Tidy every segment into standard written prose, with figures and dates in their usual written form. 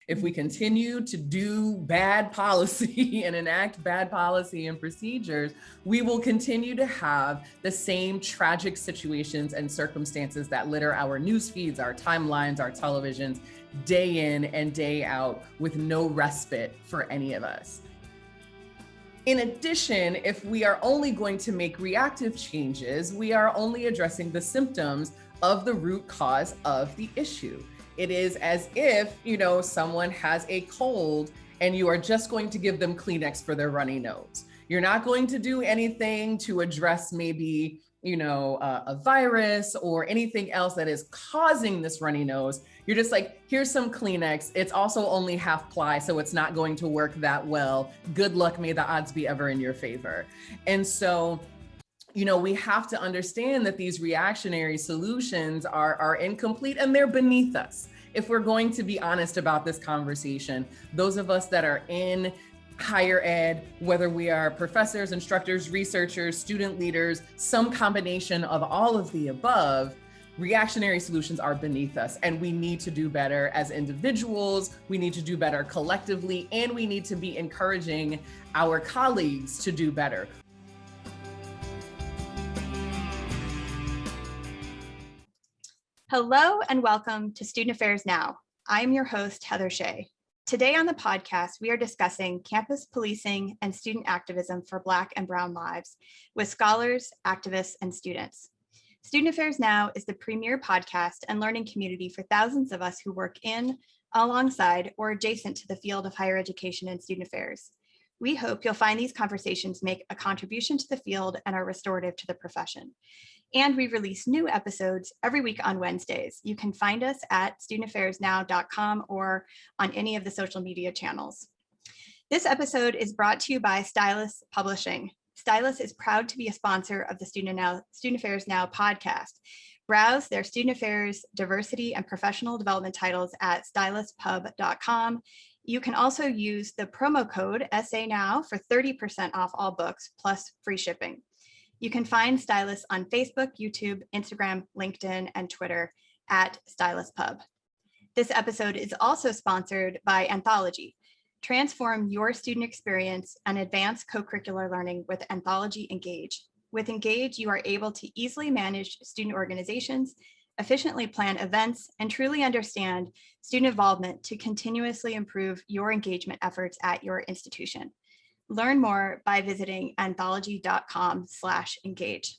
If we continue to do bad policy and enact bad policy and procedures, we will continue to have the same tragic situations and circumstances that litter our news feeds, our timelines, our televisions, day in and day out, with no respite for any of us. In addition, if we are only going to make reactive changes, we are only addressing the symptoms of the root cause of the issue. It is as if, someone has a cold and you are just going to give them Kleenex for their runny nose. You're not going to do anything to address maybe, a virus or anything else that is causing this runny nose. You're just like, here's some Kleenex. It's also only half ply, so it's not going to work that well. Good luck, may the odds be ever in your favor. And so, we have to understand that these reactionary solutions are incomplete and they're beneath us. If we're going to be honest about this conversation, those of us that are in higher ed, whether we are professors, instructors, researchers, student leaders, some combination of all of the above, reactionary solutions are beneath us, and we need to do better as individuals, we need to do better collectively, and we need to be encouraging our colleagues to do better. Hello and welcome to Student Affairs Now. I'm your host, Heather Shea. Today on the podcast, we are discussing campus policing and student activism for Black and Brown lives with scholars, activists, and students. Student Affairs Now is the premier podcast and learning community for thousands of us who work in, alongside, or adjacent to the field of higher education and student affairs. We hope you'll find these conversations make a contribution to the field and are restorative to the profession. And we release new episodes every week on Wednesdays. You can find us at studentaffairsnow.com or on any of the social media channels. This episode is brought to you by Stylus Publishing. Stylus is proud to be a sponsor of the Student Affairs Now podcast. Browse their student affairs, diversity, and professional development titles at styluspub.com. You can also use the promo code SANOW for 30% off all books plus free shipping. You can find Stylus on Facebook, YouTube, Instagram, LinkedIn, and Twitter at StylusPub. This episode is also sponsored by Anthology. Transform your student experience and advance co-curricular learning with Anthology Engage. With Engage, you are able to easily manage student organizations, efficiently plan events, and truly understand student involvement to continuously improve your engagement efforts at your institution. Learn more by visiting anthology.com/engage.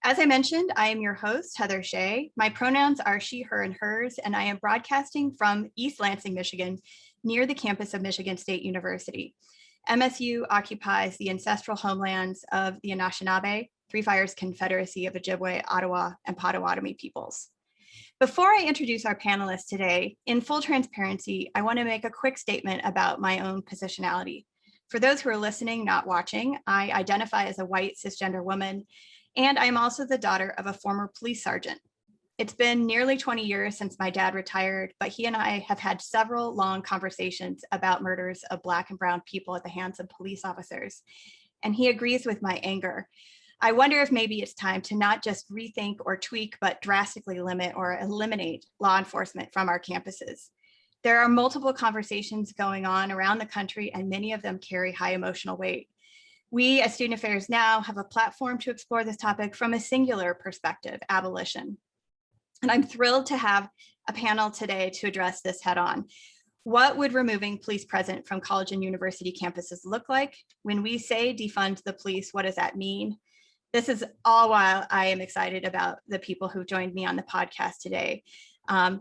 As I mentioned, I am your host, Heather Shea. My pronouns are she, her, and hers, and I am broadcasting from East Lansing, Michigan, near the campus of Michigan State University. MSU occupies the ancestral homelands of the Anishinaabe, Three Fires Confederacy of Ojibwe, Ottawa, and Potawatomi peoples. Before I introduce our panelists today, in full transparency, I want to make a quick statement about my own positionality. For those who are listening, not watching, I identify as a white cisgender woman, and I'm also the daughter of a former police sergeant. It's been nearly 20 years since my dad retired, but he and I have had several long conversations about murders of Black and Brown people at the hands of police officers, and he agrees with my anger. I wonder if maybe it's time to not just rethink or tweak, but drastically limit or eliminate law enforcement from our campuses. There are multiple conversations going on around the country, and many of them carry high emotional weight. We at Student Affairs Now have a platform to explore this topic from a singular perspective, abolition. And I'm thrilled to have a panel today to address this head on. What would removing police presence from college and university campuses look like? When we say defund the police, what does that mean? This is all while I am excited about the people who joined me on the podcast today.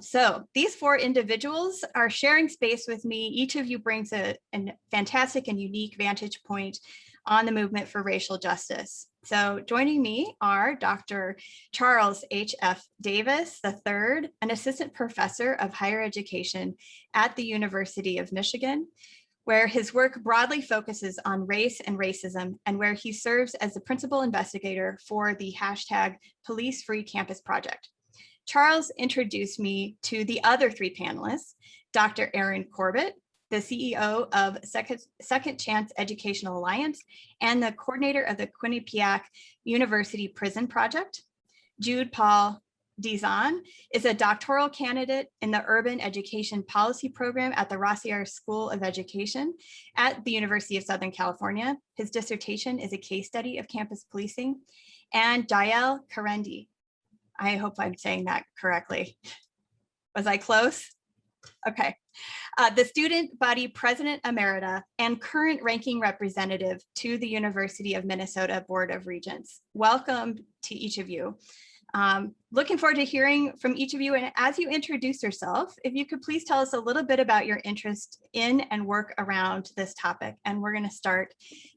So these four individuals are sharing space with me. Each of you brings a fantastic and unique vantage point on the movement for racial justice. So joining me are Dr. Charles H.F. Davis III, an assistant professor of higher education at the University of Michigan, where his work broadly focuses on race and racism, and where he serves as the principal investigator for the #PoliceFreeCampus project. Charles introduced me to the other three panelists, Dr. Erin Corbett, the CEO of Second Chance Educational Alliance and the coordinator of the Quinnipiac University Prison Project, Jude Paul Dizon is a doctoral candidate in the Urban Education Policy Program at the Rossier School of Education at the University of Southern California. His dissertation is a case study of campus policing. And Jael Kerandi. I hope I'm saying that correctly. Was I close? Okay. The student body president emerita and current ranking representative to the University of Minnesota Board of Regents. Welcome to each of you. Looking forward to hearing from each of you. And as you introduce yourself, if you could please tell us a little bit about your interest in and work around this topic. And we're going to start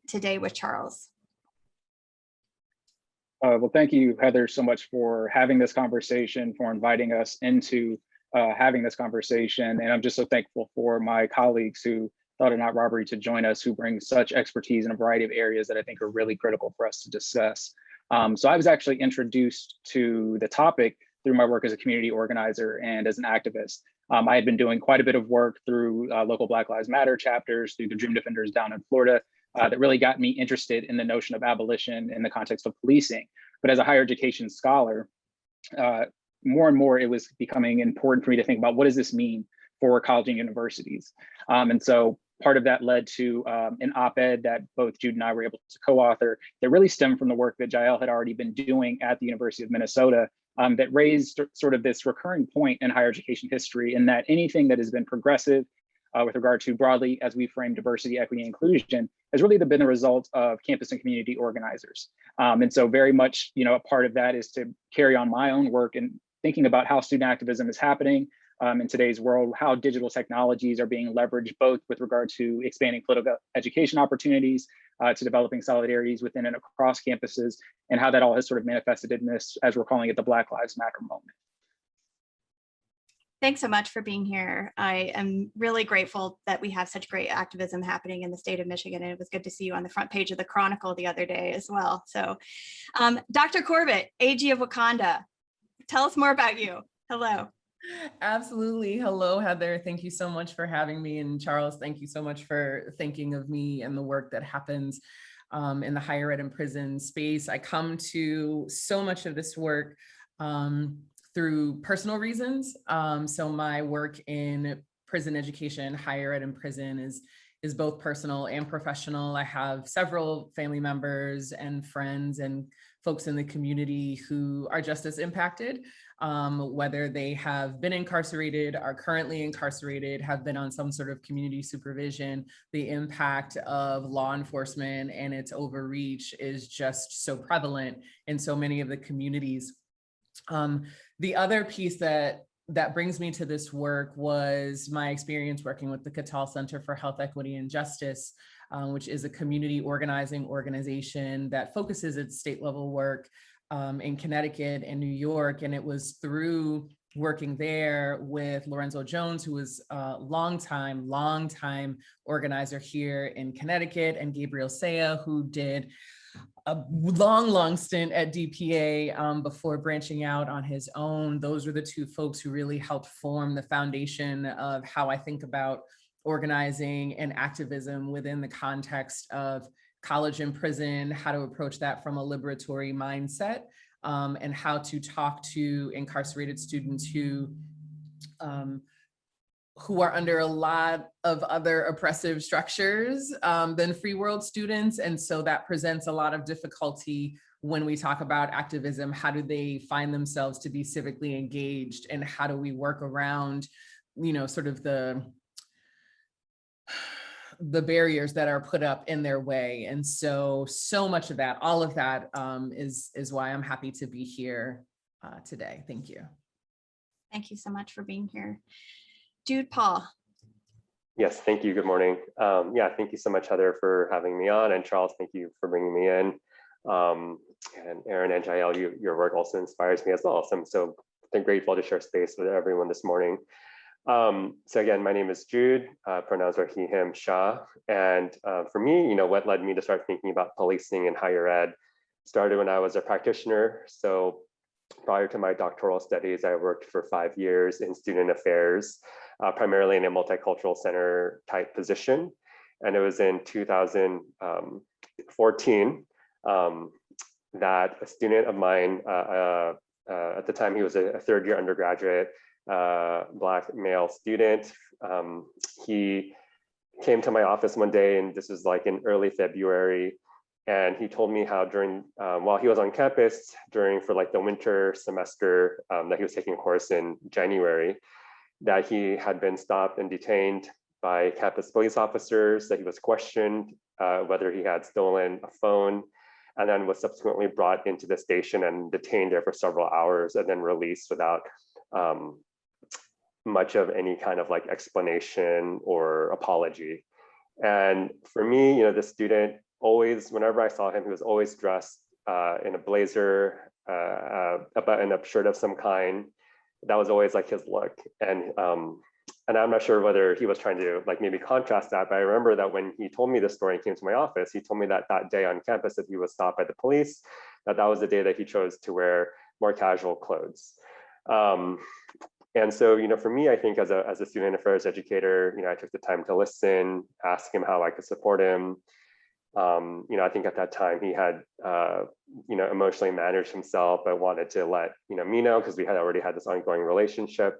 today with Charles. Well, thank you, Heather, so much for having this conversation, for inviting us into having this conversation. And I'm just so thankful for my colleagues who thought it not robbery to join us, who bring such expertise in a variety of areas that I think are really critical for us to discuss. So I was actually introduced to the topic through my work as a community organizer and as an activist. I had been doing quite a bit of work through local Black Lives Matter chapters, through the Dream Defenders down in Florida, that really got me interested in the notion of abolition in the context of policing. But as a higher education scholar, more and more it was becoming important for me to think about what does this mean for college and universities. And so part of that led to an op-ed that both Jude and I were able to co-author that really stemmed from the work that Jael had already been doing at the University of Minnesota, that raised sort of this recurring point in higher education history, in that anything that has been progressive with regard to broadly, as we frame diversity, equity, and inclusion, has really been the result of campus and community organizers. And so very much, a part of that is to carry on my own work and thinking about how student activism is happening in today's world, how digital technologies are being leveraged, both with regard to expanding political education opportunities, to developing solidarities within and across campuses, and how that all has sort of manifested in this, as we're calling it, the Black Lives Matter moment. Thanks so much for being here. I am really grateful that we have such great activism happening in the state of Michigan, and it was good to see you on the front page of the Chronicle the other day as well. So, Dr. Corbett, AG of Wakanda, tell us more about you. Hello. Absolutely. Hello, Heather. Thank you so much for having me. And Charles, thank you so much for thinking of me and the work that happens in the higher ed and prison space. I come to so much of this work through personal reasons. So my work in prison education, higher ed and prison is both personal and professional. I have several family members and friends and folks in the community who are just as impacted, whether they have been incarcerated, are currently incarcerated, have been on some sort of community supervision. The impact of law enforcement and its overreach is just so prevalent in so many of the communities. The other piece that brings me to this work was my experience working with the Cattell Center for Health, Equity, and Justice, which is a community organizing organization that focuses its state level work in Connecticut and New York. And it was through working there with Lorenzo Jones, who was a longtime organizer here in Connecticut, and Gabriel Shea, who did a long stint at DPA before branching out on his own. Those were the two folks who really helped form the foundation of how I think about organizing and activism within the context of college and prison, how to approach that from a liberatory mindset, and how to talk to incarcerated students who are under a lot of other oppressive structures than free world students. And so that presents a lot of difficulty when we talk about activism. How do they find themselves to be civically engaged, and how do we work around, sort of the barriers that are put up in their way? And so much of that, all of that is why I'm happy to be here today. Thank you. Thank you so much for being here. Jude Paul. Yes, thank you. Good morning. Thank you so much, Heather, for having me on, and Charles, thank you for bringing me in. And Erin and Jael, your work also inspires me as well. So I'm so grateful to share space with everyone this morning. So again, my name is Jude, pronouns are he, him, Shea. And for me, what led me to start thinking about policing in higher ed started when I was a practitioner. So prior to my doctoral studies, I worked for 5 years in student affairs, primarily in a multicultural center type position. And it was in 2014 that a student of mine, a at the time he was a third year undergraduate, Black male student. He came to my office one day, and this was like in early February. And he told me how during, while he was on campus for like the winter semester that he was taking a course in January, that he had been stopped and detained by campus police officers, that he was questioned whether he had stolen a phone, and then was subsequently brought into the station and detained there for several hours and then released without much of any kind of like explanation or apology. And for me, you know, the student always, whenever I saw him, he was always dressed in a blazer, a button-up shirt of some kind. That was always like his look. And I'm not sure whether he was trying to like maybe contrast that, but I remember that when he told me this story and came to my office, he told me that that day on campus that he was stopped by the police, that was the day that he chose to wear more casual clothes. And so, you know, for me, I think as a student affairs educator, you know, I took the time to listen, ask him how I could support him. You know, I think at that time he had, you know, emotionally managed himself, but wanted to let, you know, me know because we had already had this ongoing relationship.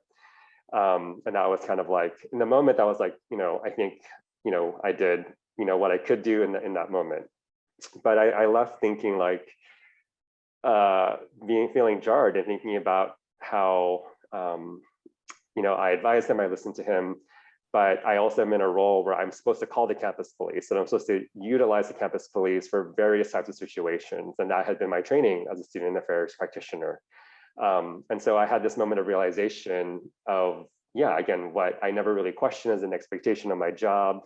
And that was kind of like, in the moment, that was like, you know, I think, you know, I did, you know, what I could do in that moment. But I left thinking like, feeling jarred and thinking about how, you know, I advised him, I listened to him, but I also am in a role where I'm supposed to call the campus police, and I'm supposed to utilize the campus police for various types of situations. And that had been my training as a student affairs practitioner. And so I had this moment of realization of, yeah, again, what I never really questioned as an expectation of my job.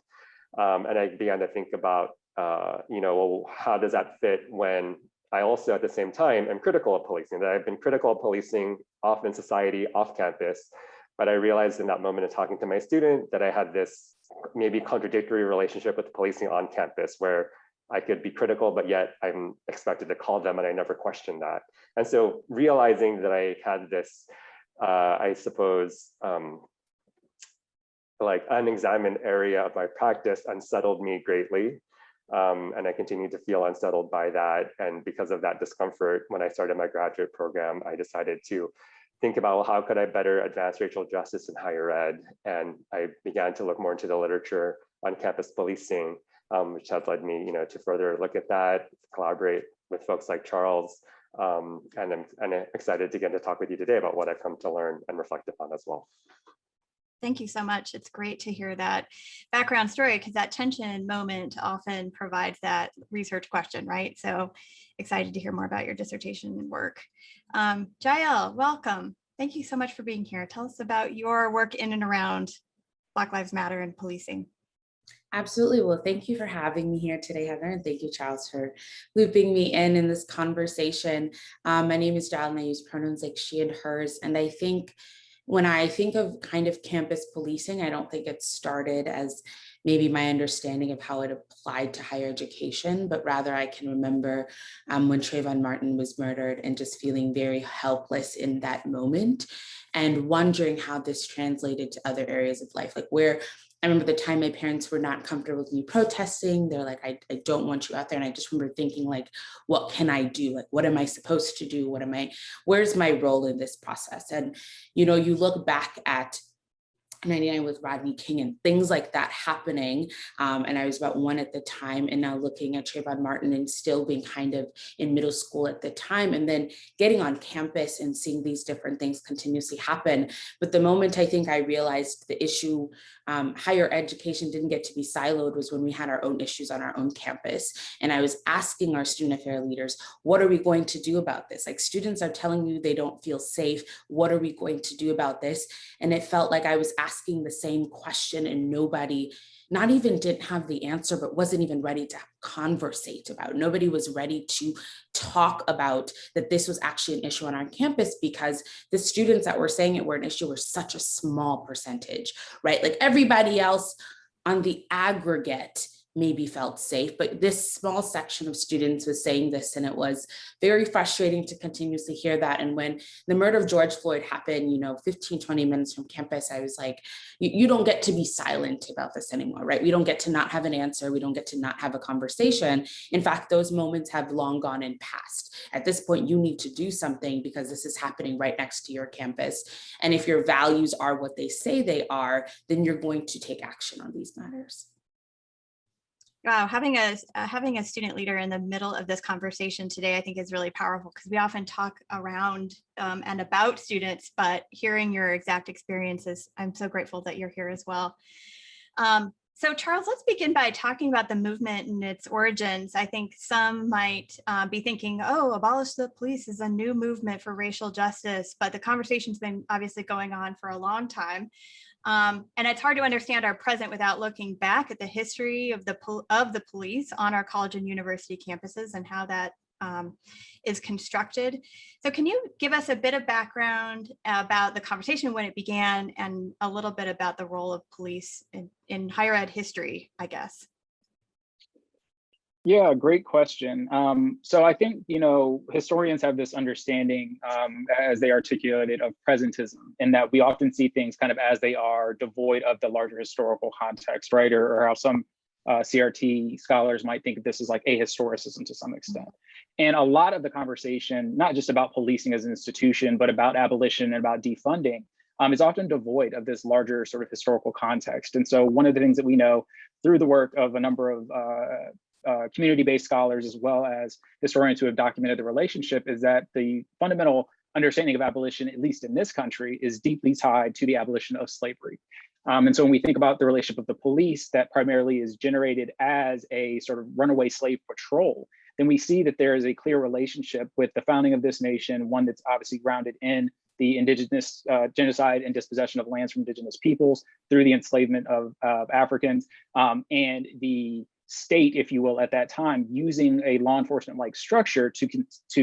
And I began to think about, you know, well, how does that fit when I also at the same time am critical of policing, that I've been critical of policing often in society, off campus. But I realized in that moment of talking to my student that I had this maybe contradictory relationship with policing on campus where I could be critical, but yet I'm expected to call them and I never questioned that. And so realizing that I had this, I suppose, like unexamined area of my practice unsettled me greatly. And I continued to feel unsettled by that. And because of that discomfort, when I started my graduate program, I decided to think about, well, how could I better advance racial justice in higher ed? And I began to look more into the literature on campus policing, which has led me, you know, to further look at that, collaborate with folks like Charles. And I'm excited to get to talk with you today about what I've come to learn and reflect upon as well. Thank you so much. It's great to hear that background story because that tension moment often provides that research question, right? So excited to hear more about your dissertation and work. Jael, welcome. Thank you so much for being here. Tell us about your work in and around Black Lives Matter and policing. Absolutely. Well, thank you for having me here today, Heather, and thank you, Charles, for looping me in this conversation. My name is Jael, and I use pronouns like she and hers, and I think when I think of kind of campus policing, I don't think it started as maybe my understanding of how it applied to higher education, but rather I can remember when Trayvon Martin was murdered and just feeling very helpless in that moment and wondering how this translated to other areas of life, like where I remember the time my parents were not comfortable with me protesting. They're like, I don't want you out there. And I just remember thinking like, what can I do? Like, what am I supposed to do? Where's my role in this process? And, you know, you look back at 99 with Rodney King and things like that happening. And I was about 1 at the time, and now looking at Trayvon Martin and still being kind of in middle school at the time, and then getting on campus and seeing these different things continuously happen. But the moment I think I realized the issue, higher education didn't get to be siloed, was when we had our own issues on our own campus. And I was asking our student affairs leaders, what are we going to do about this? Like, students are telling you they don't feel safe. What are we going to do about this? And it felt like I was asking the same question and nobody, not even didn't have the answer, but wasn't even ready to conversate about it. Nobody was ready to talk about that this was actually an issue on our campus, because the students that were saying it were an issue were such a small percentage, right? Like everybody else on the aggregate maybe felt safe, but this small section of students was saying this, and it was very frustrating to continuously hear that. And when the murder of George Floyd happened, 15, 20 minutes from campus, I was like, you don't get to be silent about this anymore, right? We don't get to not have an answer. We don't get to not have a conversation. In fact, those moments have long gone and passed. At this point, you need to do something because this is happening right next to your campus. And if your values are what they say they are, then you're going to take action on these matters. Wow, having a student leader in the middle of this conversation today, I think is really powerful, because we often talk around and about students, but hearing your exact experiences, I'm so grateful that you're here as well. So Charles, let's begin by talking about the movement and its origins. I think some might be thinking, oh, abolish the police is a new movement for racial justice, but the conversation's been obviously going on for a long time. And it's hard to understand our present without looking back at the history of the police on our college and university campuses and how that is constructed. So can you give us a bit of background about the conversation when it began, and a little bit about the role of police in higher ed history, I guess? Yeah, great question. So I think, historians have this understanding as they articulate it of presentism, and that we often see things kind of as they are, devoid of the larger historical context, right? Or how some CRT scholars might think of this as like ahistoricism to some extent. And a lot of the conversation, not just about policing as an institution, but about abolition and about defunding, is often devoid of this larger sort of historical context. And so one of the things that we know through the work of a number of community-based scholars, as well as historians who have documented the relationship, is that the fundamental understanding of abolition, at least in this country, is deeply tied to the abolition of slavery. And so when we think about the relationship of the police that primarily is generated as a sort of runaway slave patrol, then we see that there is a clear relationship with the founding of this nation, one that's obviously grounded in the indigenous genocide and dispossession of lands from indigenous peoples through the enslavement of Africans, and the state, if you will, at that time, using a law enforcement-like structure to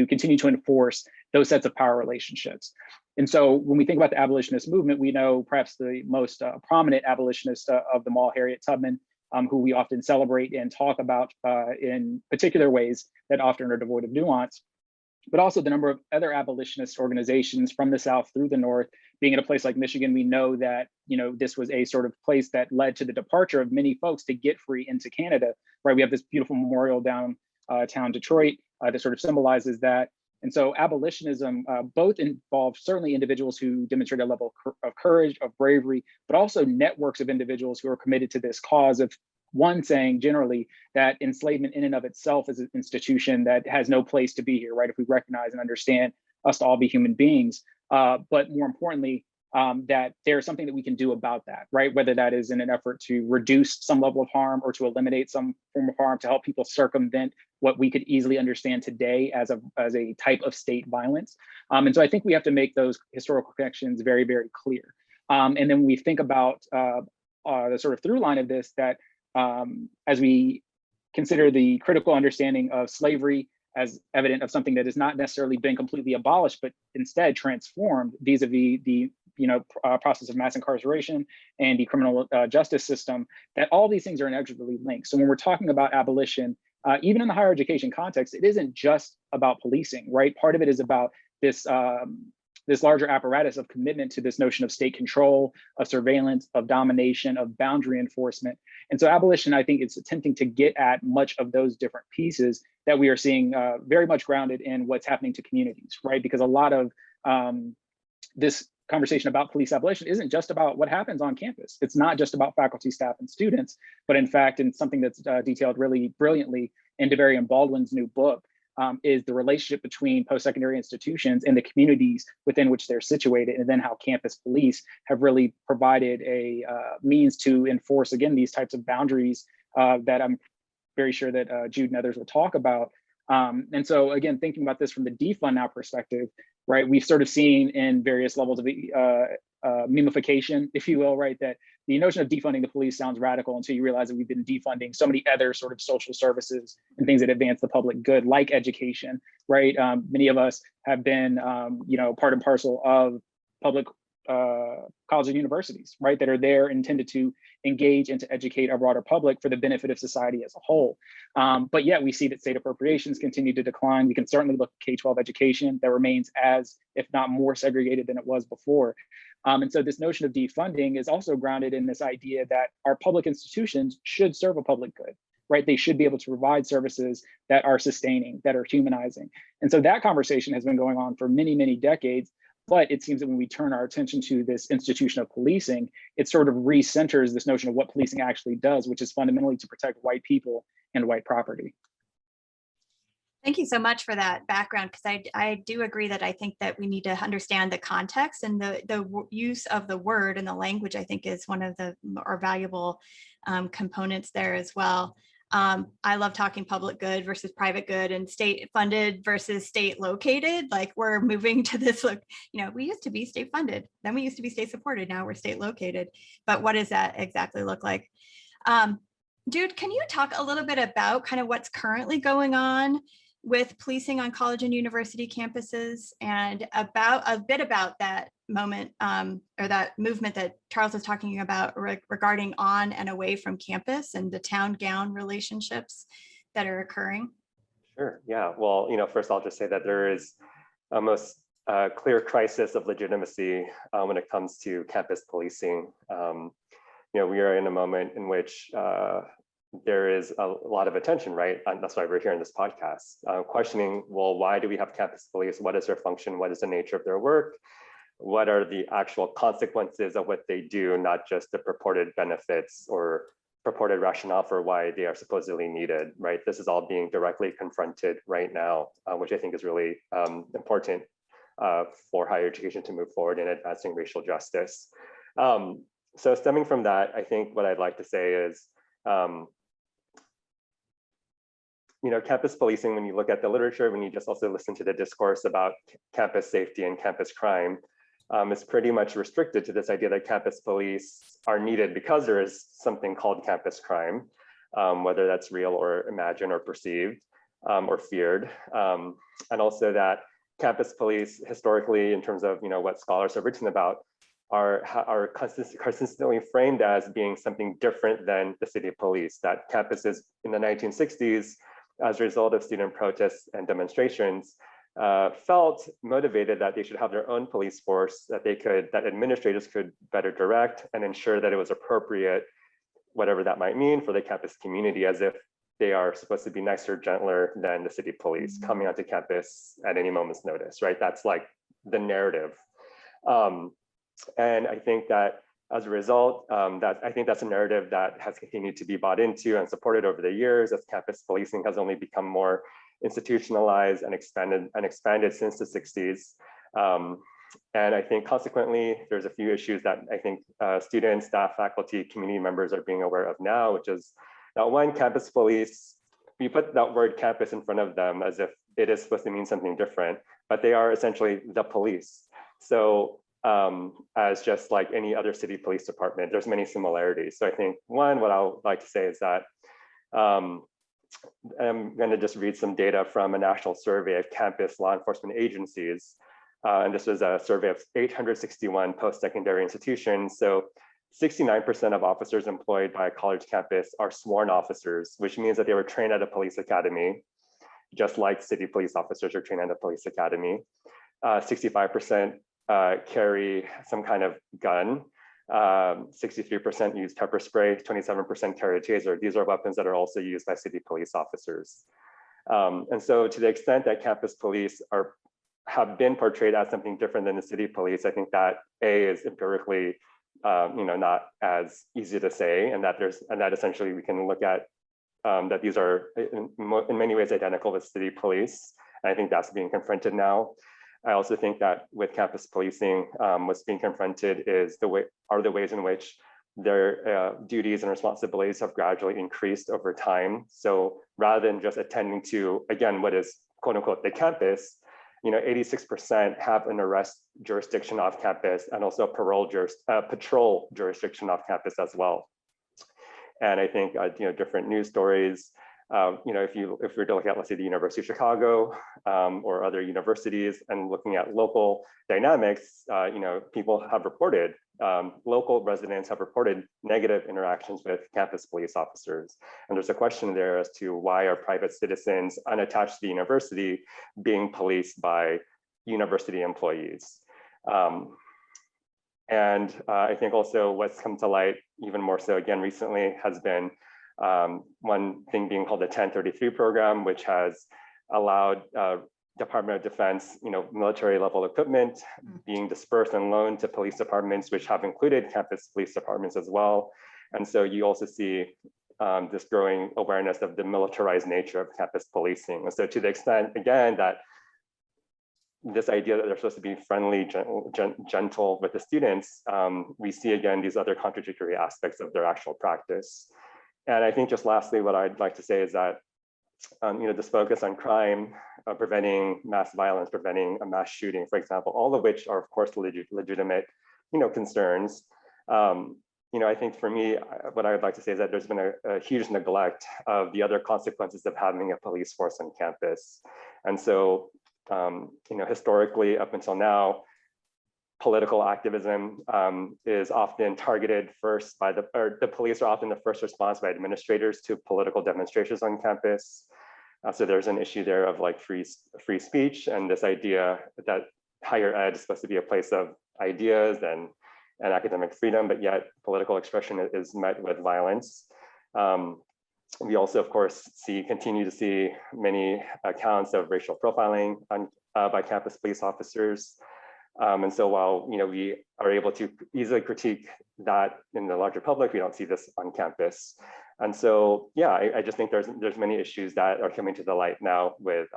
continue to enforce those sets of power relationships. And so when we think about the abolitionist movement, we know perhaps the most prominent abolitionist of them all, Harriet Tubman, who we often celebrate and talk about in particular ways that often are devoid of nuance, but also the number of other abolitionist organizations from the South through the North. Being at a place like Michigan, we know that this was a sort of place that led to the departure of many folks to get free into Canada, right? We have this beautiful memorial downtown Detroit that sort of symbolizes that. And so abolitionism both involved certainly individuals who demonstrate a level of courage, of bravery, but also networks of individuals who are committed to this cause of, one, saying generally that enslavement in and of itself is an institution that has no place to be here, right? If we recognize and understand us to all be human beings, but more importantly, that there's something that we can do about that, right? Whether that is in an effort to reduce some level of harm or to eliminate some form of harm, to help people circumvent what we could easily understand today as a type of state violence. And so I think we have to make those historical connections very, very clear. And then when we think about the sort of through line of this, that as we consider the critical understanding of slavery as evident of something that has not necessarily been completely abolished, but instead transformed vis-a-vis the process of mass incarceration and the criminal justice system, that all these things are inexorably linked. So when we're talking about abolition, even in the higher education context, it isn't just about policing, right? Part of it is about this larger apparatus of commitment to this notion of state control, of surveillance, of domination, of boundary enforcement. And so abolition, I think, is attempting to get at much of those different pieces that we are seeing very much grounded in what's happening to communities, right? Because a lot of this conversation about police abolition isn't just about what happens on campus. It's not just about faculty, staff, and students, but in fact, and something that's detailed really brilliantly in DeBerry and Baldwin's new book, is the relationship between post-secondary institutions and the communities within which they're situated, and then how campus police have really provided a means to enforce, again, these types of boundaries that I'm very sure that Jude and others will talk about. And so again, thinking about this from the defund now perspective, right, we've sort of seen in various levels of memification, if you will, right, that the notion of defunding the police sounds radical until you realize that we've been defunding so many other sort of social services and things that advance the public good, like education, right? Many of us have been, part and parcel of public colleges and universities, right, that are there intended to engage and to educate a broader public for the benefit of society as a whole. But yet we see that state appropriations continue to decline. We can certainly look at K-12 education that remains as, if not more segregated than it was before. And so this notion of defunding is also grounded in this idea that our public institutions should serve a public good, right? They should be able to provide services that are sustaining, that are humanizing. And so that conversation has been going on for many, many decades. But it seems that when we turn our attention to this institution of policing, it sort of recenters this notion of what policing actually does, which is fundamentally to protect white people and white property. Thank you so much for that background, because I do agree that I think that we need to understand the context, and the use of the word and the language, I think, is one of the more valuable components there as well. I love talking public good versus private good and state funded versus state located. Like, we're moving to this, look, we used to be state funded, then we used to be state supported, now we're state located. But what does that exactly look like? Jude, can you talk a little bit about kind of what's currently going on with policing on college and university campuses, and about a bit about that moment or that movement that Charles was talking about regarding on and away from campus and the town-gown relationships that are occurring? Sure, yeah. Well, first I'll just say that there is almost a clear crisis of legitimacy when it comes to campus policing. We are in a moment in which there is a lot of attention, right? And that's why we're here in this podcast, questioning, well, why do we have campus police? What is their function? What is the nature of their work? What are the actual consequences of what they do, not just the purported benefits or purported rationale for why they are supposedly needed, right? This is all being directly confronted right now, which I think is really important for higher education to move forward in advancing racial justice. So stemming from that, I think what I'd like to say is, campus policing, when you look at the literature, when you just also listen to the discourse about campus safety and campus crime, is pretty much restricted to this idea that campus police are needed because there is something called campus crime, whether that's real or imagined or perceived or feared. And also that campus police historically, in terms of what scholars have written about, are consistently framed as being something different than the city police, that campuses in the 1960s, as a result of student protests and demonstrations, felt motivated that they should have their own police force, that administrators could better direct and ensure that it was appropriate, whatever that might mean for the campus community, as if they are supposed to be nicer, gentler than the city police coming onto campus at any moment's notice, right? That's like the narrative. And I think that as a result, I think that's a narrative that has continued to be bought into and supported over the years, as campus policing has only become more institutionalized and expanded since the 60s. And I think consequently, there's a few issues that I think students, staff, faculty, community members are being aware of now, which is that one, campus police, we put that word campus in front of them as if it is supposed to mean something different, but they are essentially the police. So as just like any other city police department, there's many similarities. So I think one, what I would like to say is that I'm going to just read some data from a national survey of campus law enforcement agencies. And this was a survey of 861 post-secondary institutions. So 69% of officers employed by a college campus are sworn officers, which means that they were trained at a police academy, just like city police officers are trained at a police academy. 65% carry some kind of gun. 63% use pepper spray, 27% carry a taser. These are weapons that are also used by city police officers. And so to the extent that campus police have been portrayed as something different than the city police, I think that A, is empirically not as easy to say, and that essentially we can look at that these are in many ways identical with city police. And I think that's being confronted now. I also think that with campus policing, what's being confronted is the ways in which their duties and responsibilities have gradually increased over time. So rather than just attending to, again, what is quote unquote the campus, 86% have an arrest jurisdiction off campus and also a patrol jurisdiction off campus as well. And I think different news stories if we're to look at, let's say, the University of Chicago or other universities and looking at local dynamics, people have reported, local residents have reported negative interactions with campus police officers. And there's a question there as to why are private citizens unattached to the university being policed by university employees? And I think also what's come to light even more so again recently has been one thing being called the 1033 program, which has allowed Department of Defense, military level equipment being dispersed and loaned to police departments, which have included campus police departments as well. And so you also see this growing awareness of the militarized nature of campus policing. And so to the extent, again, that this idea that they're supposed to be friendly, gentle with the students, we see again these other contradictory aspects of their actual practice. And I think just lastly, what I'd like to say is that this focus on crime, preventing mass violence, preventing a mass shooting, for example, all of which are of course legitimate, concerns. I think for me, what I would like to say is that there's been a huge neglect of the other consequences of having a police force on campus. And so, historically up until now, political activism is often targeted first by the police are often the first response by administrators to political demonstrations on campus. So there's an issue there of like free speech and this idea that higher ed is supposed to be a place of ideas and academic freedom, but yet political expression is met with violence. We also, of course, continue to see many accounts of racial profiling by campus police officers. And so while we are able to easily critique that in the larger public, we don't see this on campus. And so, yeah, I just think there's many issues that are coming to the light now with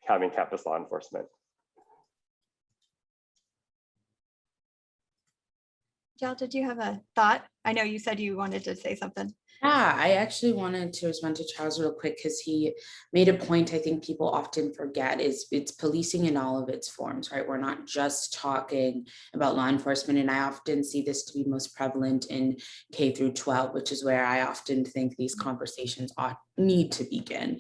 having campus law enforcement. Jael, did you have a thought? I know you said you wanted to say something. Yeah, I actually wanted to respond to Charles real quick because he made a point I think people often forget is it's policing in all of its forms, right? We're not just talking about law enforcement. And I often see this to be most prevalent in K through 12, which is where I often think these conversations need to begin.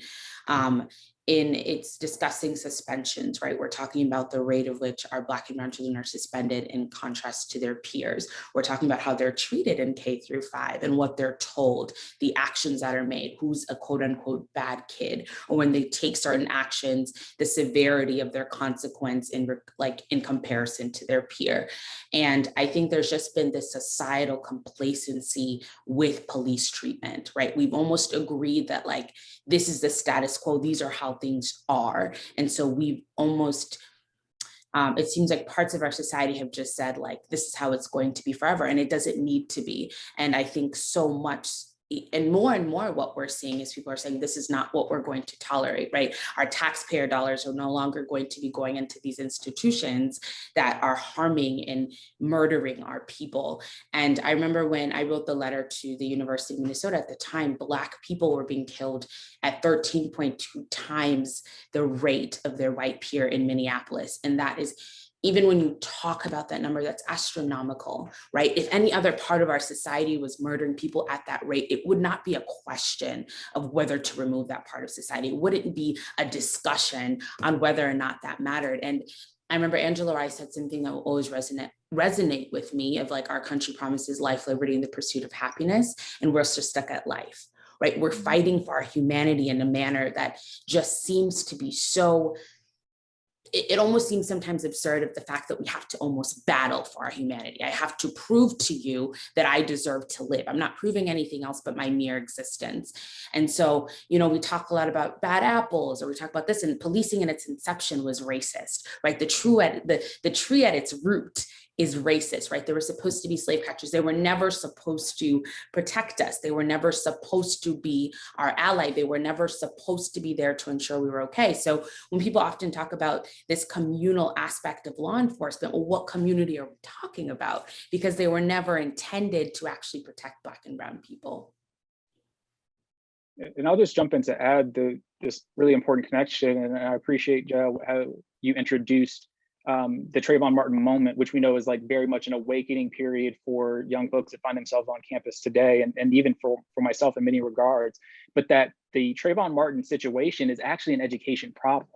In its discussing suspensions, right? We're talking about the rate of which our Black and brown children are suspended in contrast to their peers. We're talking about how they're treated in K through 5 and what they're told, the actions that are made, who's a quote unquote bad kid, or when they take certain actions, the severity of their consequence in comparison to their peer. And I think there's just been this societal complacency with police treatment, right? We've almost agreed that like, this is the status quo, these are how things are. And so we've almost, it seems like parts of our society have just said like, this is how it's going to be forever. And it doesn't need to be. And I think so much and more what we're seeing is people are saying this is not what we're going to tolerate, right? Our taxpayer dollars are no longer going to be going into these institutions that are harming and murdering our people. And I remember when I wrote the letter to the University of Minnesota at the time, Black people were being killed at 13.2 times the rate of their white peer in Minneapolis. And that is, even when you talk about that number, that's astronomical, right? If any other part of our society was murdering people at that rate, it would not be a question of whether to remove that part of society. It wouldn't be a discussion on whether or not that mattered. And I remember Angela Rice said something that will always resonate with me of like, our country promises life, liberty, and the pursuit of happiness, and we're still stuck at life, right? We're fighting for our humanity in a manner that just seems to be so, it almost seems sometimes absurd of the fact that we have to almost battle for our humanity. I have to prove to you that I deserve to live. I'm not proving anything else but my mere existence. And so, we talk a lot about bad apples, or we talk about this, and policing in its inception was racist, right? The tree at its root is racist, right? There were supposed to be slave catchers. They were never supposed to protect us. They were never supposed to be our ally. They were never supposed to be there to ensure we were okay. So when people often talk about this communal aspect of law enforcement, well, what community are we talking about? Because they were never intended to actually protect Black and brown people. And I'll just jump in to add this really important connection. And I appreciate, Jael, how you introduced the Trayvon Martin moment, which we know is like very much an awakening period for young folks that find themselves on campus today, and even for myself in many regards. But that the Trayvon Martin situation is actually an education problem,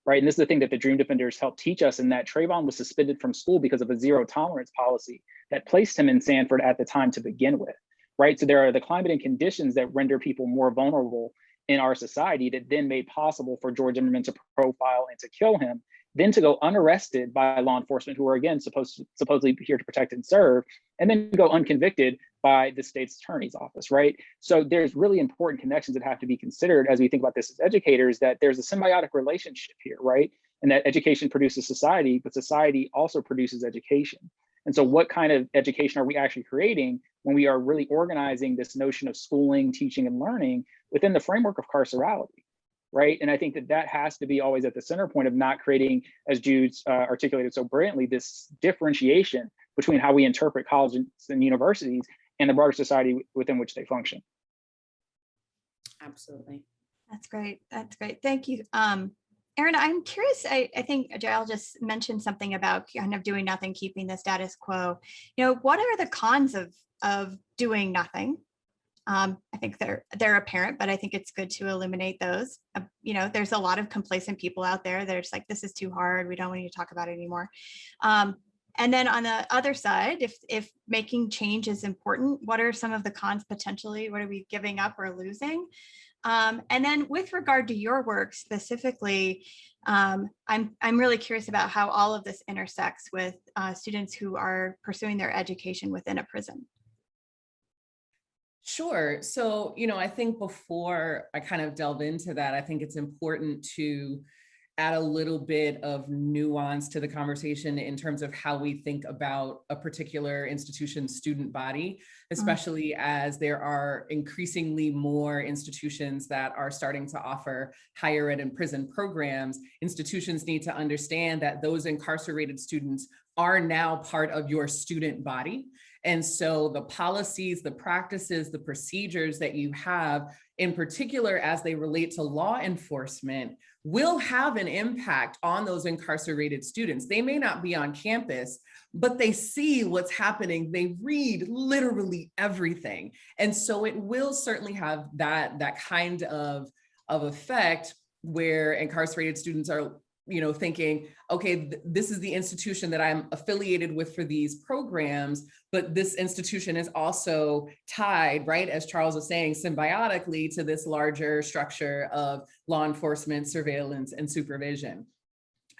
right? And this is the thing that the Dream Defenders helped teach us, in that Trayvon was suspended from school because of a zero tolerance policy that placed him in Sanford at the time to begin with, right? So there are the climate and conditions that render people more vulnerable in our society that then made possible for George Zimmerman to profile and to kill him, then to go unarrested by law enforcement, who are again supposedly here to protect and serve, and then go unconvicted by the state's attorney's office, right? So there's really important connections that have to be considered as we think about this as educators, that there's a symbiotic relationship here, right? And that education produces society, but society also produces education. And so what kind of education are we actually creating when we are really organizing this notion of schooling, teaching, and learning within the framework of carcerality, right? And I think that that has to be always at the center point of not creating, as Jude's articulated so brilliantly, this differentiation between how we interpret colleges and universities and the broader society within which they function. Absolutely. That's great. That's great. Thank you. Erin, I'm curious, I think Jael just mentioned something about kind of doing nothing, keeping the status quo. You know, what are the cons of doing nothing? I think they're apparent, but I think it's good to eliminate those. You know, there's a lot of complacent people out there. They're just like, this is too hard. We don't want you to talk about it anymore. And then on the other side, if making change is important, what are some of the cons potentially? What are we giving up or losing? And then with regard to your work specifically, I'm really curious about how all of this intersects with students who are pursuing their education within a prison. Sure. So, you know, I think before I kind of delve into that, I think it's important to add a little bit of nuance to the conversation in terms of how we think about a particular institution's student body, especially as there are increasingly more institutions that are starting to offer higher ed and prison programs. Institutions need to understand that those incarcerated students are now part of your student body. And so the policies, the practices, the procedures that you have, in particular as they relate to law enforcement, will have an impact on those incarcerated students. They may not be on campus, but they see what's happening. They read literally everything. And so it will certainly have that kind of effect where incarcerated students are, you know, thinking, okay, this is the institution that I'm affiliated with for these programs, but this institution is also tied, right, as Charles was saying, symbiotically to this larger structure of law enforcement, surveillance, and supervision.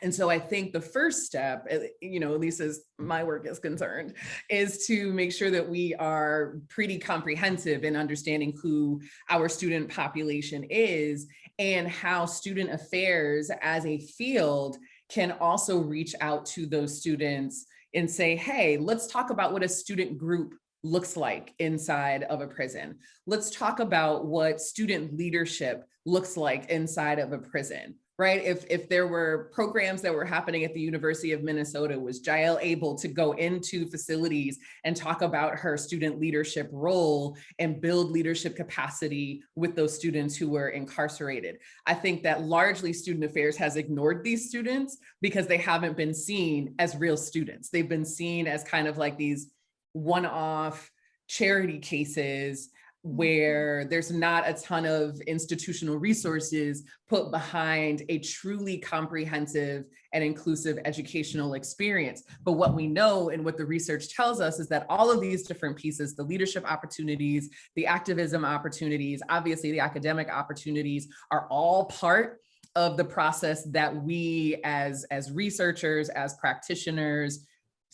And so I think the first step, you know, at least as my work is concerned, is to make sure that we are pretty comprehensive in understanding who our student population is and how student affairs as a field can also reach out to those students and say, hey, let's talk about what a student group looks like inside of a prison. Let's talk about what student leadership looks like inside of a prison. Right? If there were programs that were happening at the University of Minnesota, was Jael able to go into facilities and talk about her student leadership role and build leadership capacity with those students who were incarcerated? I think that largely student affairs has ignored these students because they haven't been seen as real students. They've been seen as kind of like these one-off charity cases where there's not a ton of institutional resources put behind a truly comprehensive and inclusive educational experience. But what we know and what the research tells us is that all of these different pieces, the leadership opportunities, the activism opportunities, obviously the academic opportunities, are all part of the process that we as researchers, as practitioners,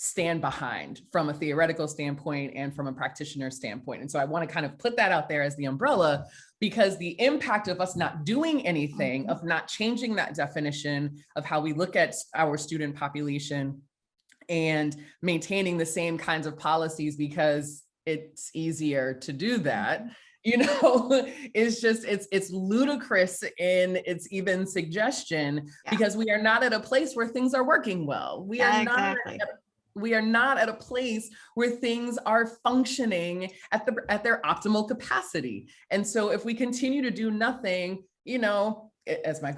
stand behind from a theoretical standpoint and from a practitioner standpoint. And so I want to kind of put that out there as the umbrella, because the impact of us not doing anything, of not changing that definition of how we look at our student population and maintaining the same kinds of policies because it's easier to do that, you know, it's ludicrous in its even suggestion, because we are not at a place where things are working well. We are not at a place where things are functioning at their optimal capacity. And so if we continue to do nothing, you know, as my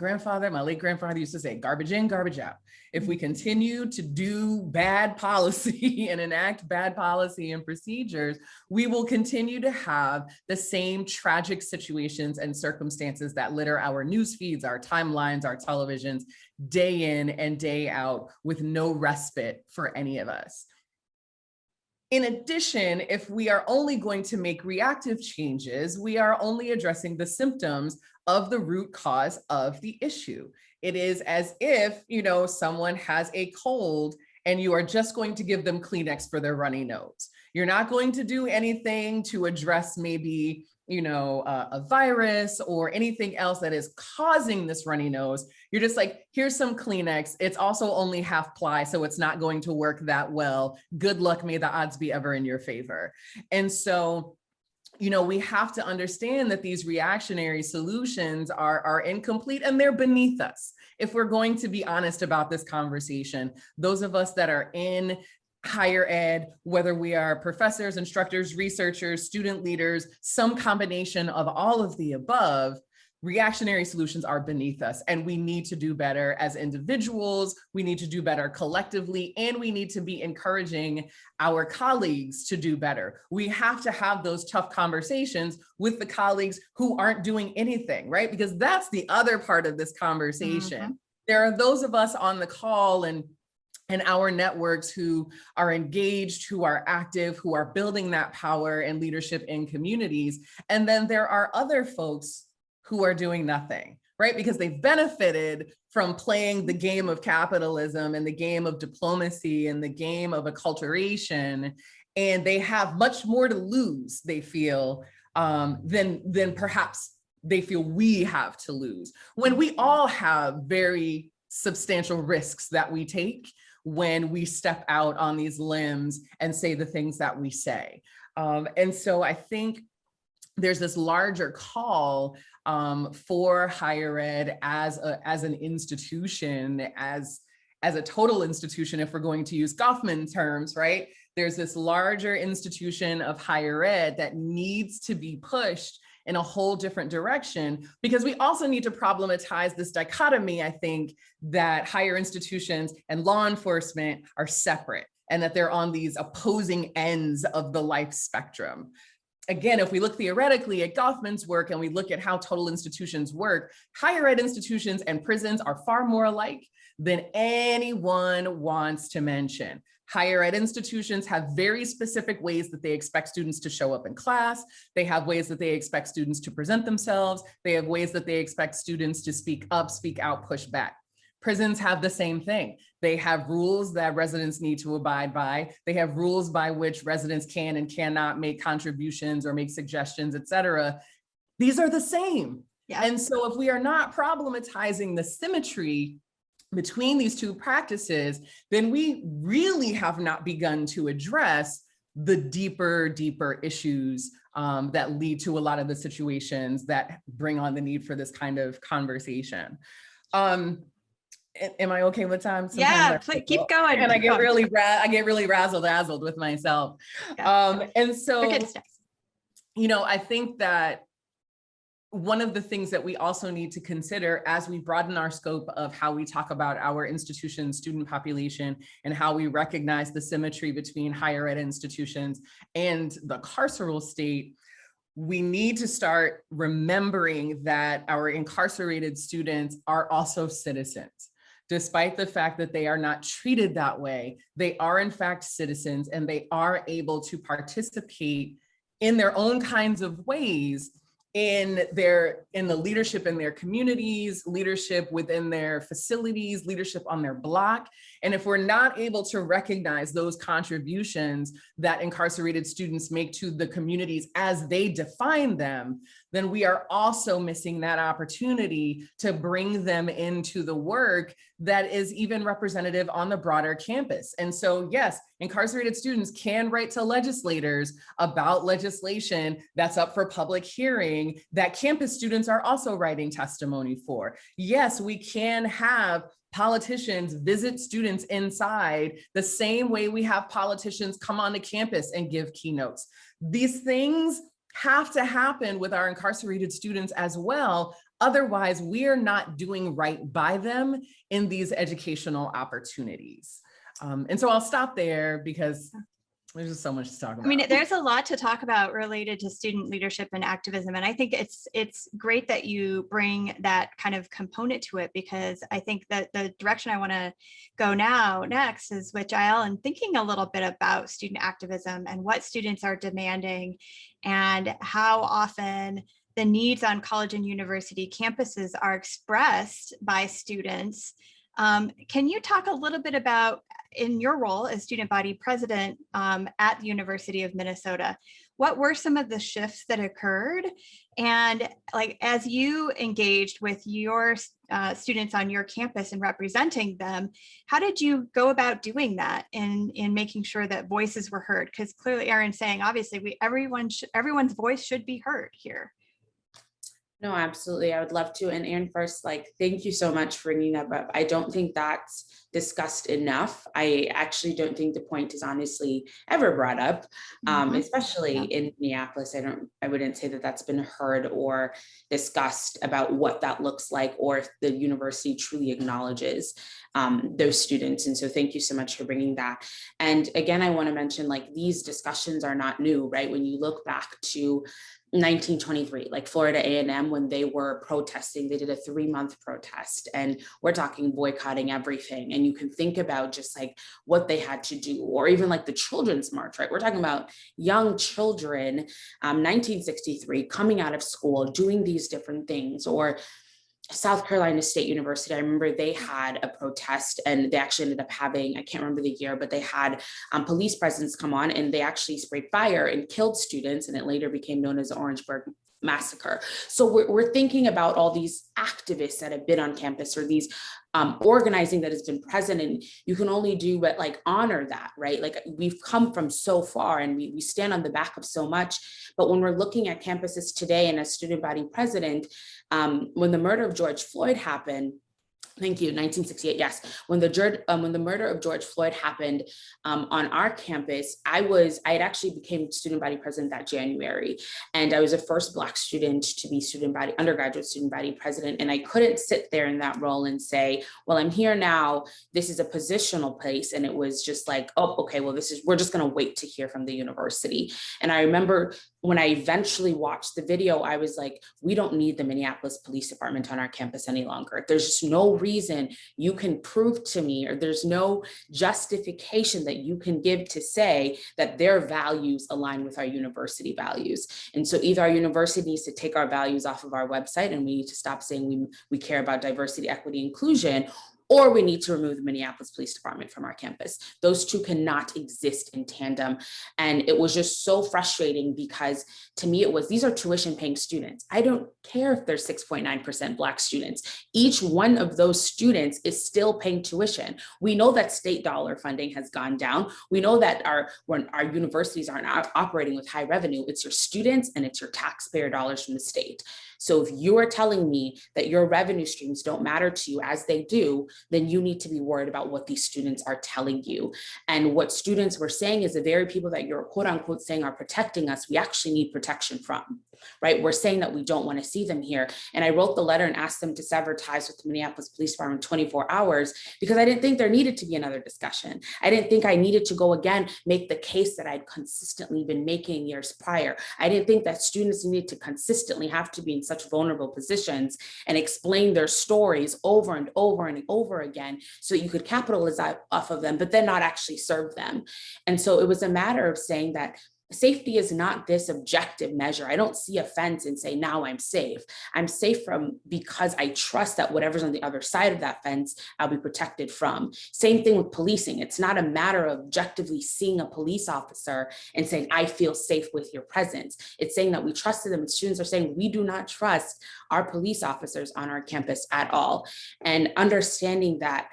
late grandfather used to say, garbage in, garbage out. If we continue to do bad policy and enact bad policy and procedures, we will continue to have the same tragic situations and circumstances that litter our news feeds, our timelines, our televisions, day in and day out, with no respite for any of us. In addition, if we are only going to make reactive changes, we are only addressing the symptoms of the root cause of the issue. It is as if, someone has a cold and you are just going to give them Kleenex for their runny nose. You're not going to do anything to address maybe, a virus or anything else that is causing this runny nose. You're just like, here's some Kleenex. It's also only half ply, so it's not going to work that well. Good luck, may the odds be ever in your favor. And so, we have to understand that these reactionary solutions are incomplete and they're beneath us. If we're going to be honest about this conversation, those of us that are in higher ed, whether we are professors, instructors, researchers, student leaders, some combination of all of the above, reactionary solutions are beneath us, and we need to do better as individuals. We need to do better collectively, and we need to be encouraging our colleagues to do better. We have to have those tough conversations with the colleagues who aren't doing anything, right? Because that's the other part of this conversation. Mm-hmm. There are those of us on the call and our networks who are engaged, who are active, who are building that power and leadership in communities. And then there are other folks who are doing nothing, right? Because they've benefited from playing the game of capitalism and the game of diplomacy and the game of acculturation, and they have much more to lose, they feel, than perhaps they feel we have to lose. When we all have very substantial risks that we take when we step out on these limbs and say the things that we say. And so I think there's this larger call for higher ed as an institution, as a total institution, if we're going to use Goffman terms, right? There's this larger institution of higher ed that needs to be pushed in a whole different direction, because we also need to problematize this dichotomy, I think, that higher institutions and law enforcement are separate and that they're on these opposing ends of the life spectrum. Again, if we look theoretically at Goffman's work and we look at how total institutions work, higher ed institutions and prisons are far more alike than anyone wants to mention. Higher ed institutions have very specific ways that they expect students to show up in class. They have ways that they expect students to present themselves. They have ways that they expect students to speak up, speak out, push back. Prisons have the same thing. They have rules that residents need to abide by. They have rules by which residents can and cannot make contributions or make suggestions, et cetera. These are the same. Yeah. And so if we are not problematizing the symmetry between these two practices, then we really have not begun to address the deeper issues that lead to a lot of the situations that bring on the need for this kind of conversation. Am I okay with time? Sometimes keep going. And I get really razzle-dazzled with myself. Yeah. And so, I think that one of the things that we also need to consider as we broaden our scope of how we talk about our institution student population and how we recognize the symmetry between higher ed institutions and the carceral state, we need to start remembering that our incarcerated students are also citizens. Despite the fact that they are not treated that way, they are in fact citizens, and they are able to participate in their own kinds of ways in the leadership in their communities, leadership within their facilities, leadership on their block. And if we're not able to recognize those contributions that incarcerated students make to the communities as they define them, then we are also missing that opportunity to bring them into the work that is even representative on the broader campus. And so, yes, incarcerated students can write to legislators about legislation that's up for public hearing that campus students are also writing testimony for. Yes, we can have politicians visit students inside the same way we have politicians come onto campus and give keynotes. These things have to happen with our incarcerated students as well. Otherwise, we're not doing right by them in these educational opportunities. And so I'll stop there because there's just so much to talk about. I mean, there's a lot to talk about related to student leadership and activism. And I think it's great that you bring that kind of component to it, because I think that the direction I want to go next is with Jael, and thinking a little bit about student activism and what students are demanding and how often the needs on college and university campuses are expressed by students. Can you talk a little bit about, in your role as student body president at the University of Minnesota, what were some of the shifts that occurred? And like, as you engaged with your students on your campus and representing them, how did you go about doing that in making sure that voices were heard? Because clearly Erin's saying, obviously, everyone's voice should be heard here. No, absolutely. I would love to. And Erin, first, thank you so much for bringing that up. I don't think that's discussed enough. I actually don't think the point is honestly ever brought up, especially in Minneapolis. I wouldn't say that that's been heard or discussed about what that looks like, or if the university truly acknowledges those students. And so thank you so much for bringing that. And again, I want to mention, these discussions are not new, right? When you look back to 1923, Florida A&M, when they were protesting, they did a 3-month protest, and we're talking boycotting everything. And you can think about just what they had to do, or even the Children's March, right? We're talking about young children, 1963, coming out of school, doing these different things. Or South Carolina State University, I remember they had a protest, and they actually ended up having, I can't remember the year, but they had police presence come on, and they actually sprayed fire and killed students, and it later became known as the Orangeburg Massacre. So we're thinking about all these activists that have been on campus, or these organizing that has been present, and you can only do but honor that, right? We've come from so far, and we stand on the back of so much. But when we're looking at campuses today, and as student body president, when the murder of George Floyd happened, thank you, 1968, yes. When the murder of George Floyd happened on our campus, I had actually became student body president that January. And I was the first Black student to be undergraduate student body president. And I couldn't sit there in that role and say, well, I'm here now, this is a positional place. And it was just oh, okay, well, we're just gonna wait to hear from the university. And I remember when I eventually watched the video, I was like, we don't need the Minneapolis Police Department on our campus any longer. There's just no reason you can prove to me, or there's no justification that you can give to say that their values align with our university values. And so either our university needs to take our values off of our website, and we need to stop saying we care about diversity, equity, inclusion, or we need to remove the Minneapolis Police Department from our campus. Those two cannot exist in tandem. And it was just so frustrating, because to me, these are tuition paying students. I don't care if there's 6.9% Black students. Each one of those students is still paying tuition. We know that state dollar funding has gone down. We know that when our universities aren't operating with high revenue, it's your students and it's your taxpayer dollars from the state. So if you are telling me that your revenue streams don't matter to you, as they do, then you need to be worried about what these students are telling you. And what students were saying is the very people that you're quote unquote saying are protecting us, we actually need protection from, right? We're saying that we don't want to see them here. And I wrote the letter and asked them to sever ties with the Minneapolis Police Department in 24 hours, because I didn't think there needed to be another discussion. I didn't think I needed to go again, make the case that I'd consistently been making years prior. I didn't think that students needed to consistently have to be in such vulnerable positions and explain their stories over and over and over again, so you could capitalize off of them, but then not actually serve them. And so it was a matter of saying that safety is not this objective measure. I don't see a fence and say, now I'm safe. I'm safe because I trust that whatever's on the other side of that fence, I'll be protected from. Same thing with policing. It's not a matter of objectively seeing a police officer and saying, I feel safe with your presence. It's saying that we trusted them. And students are saying, we do not trust our police officers on our campus at all. And understanding that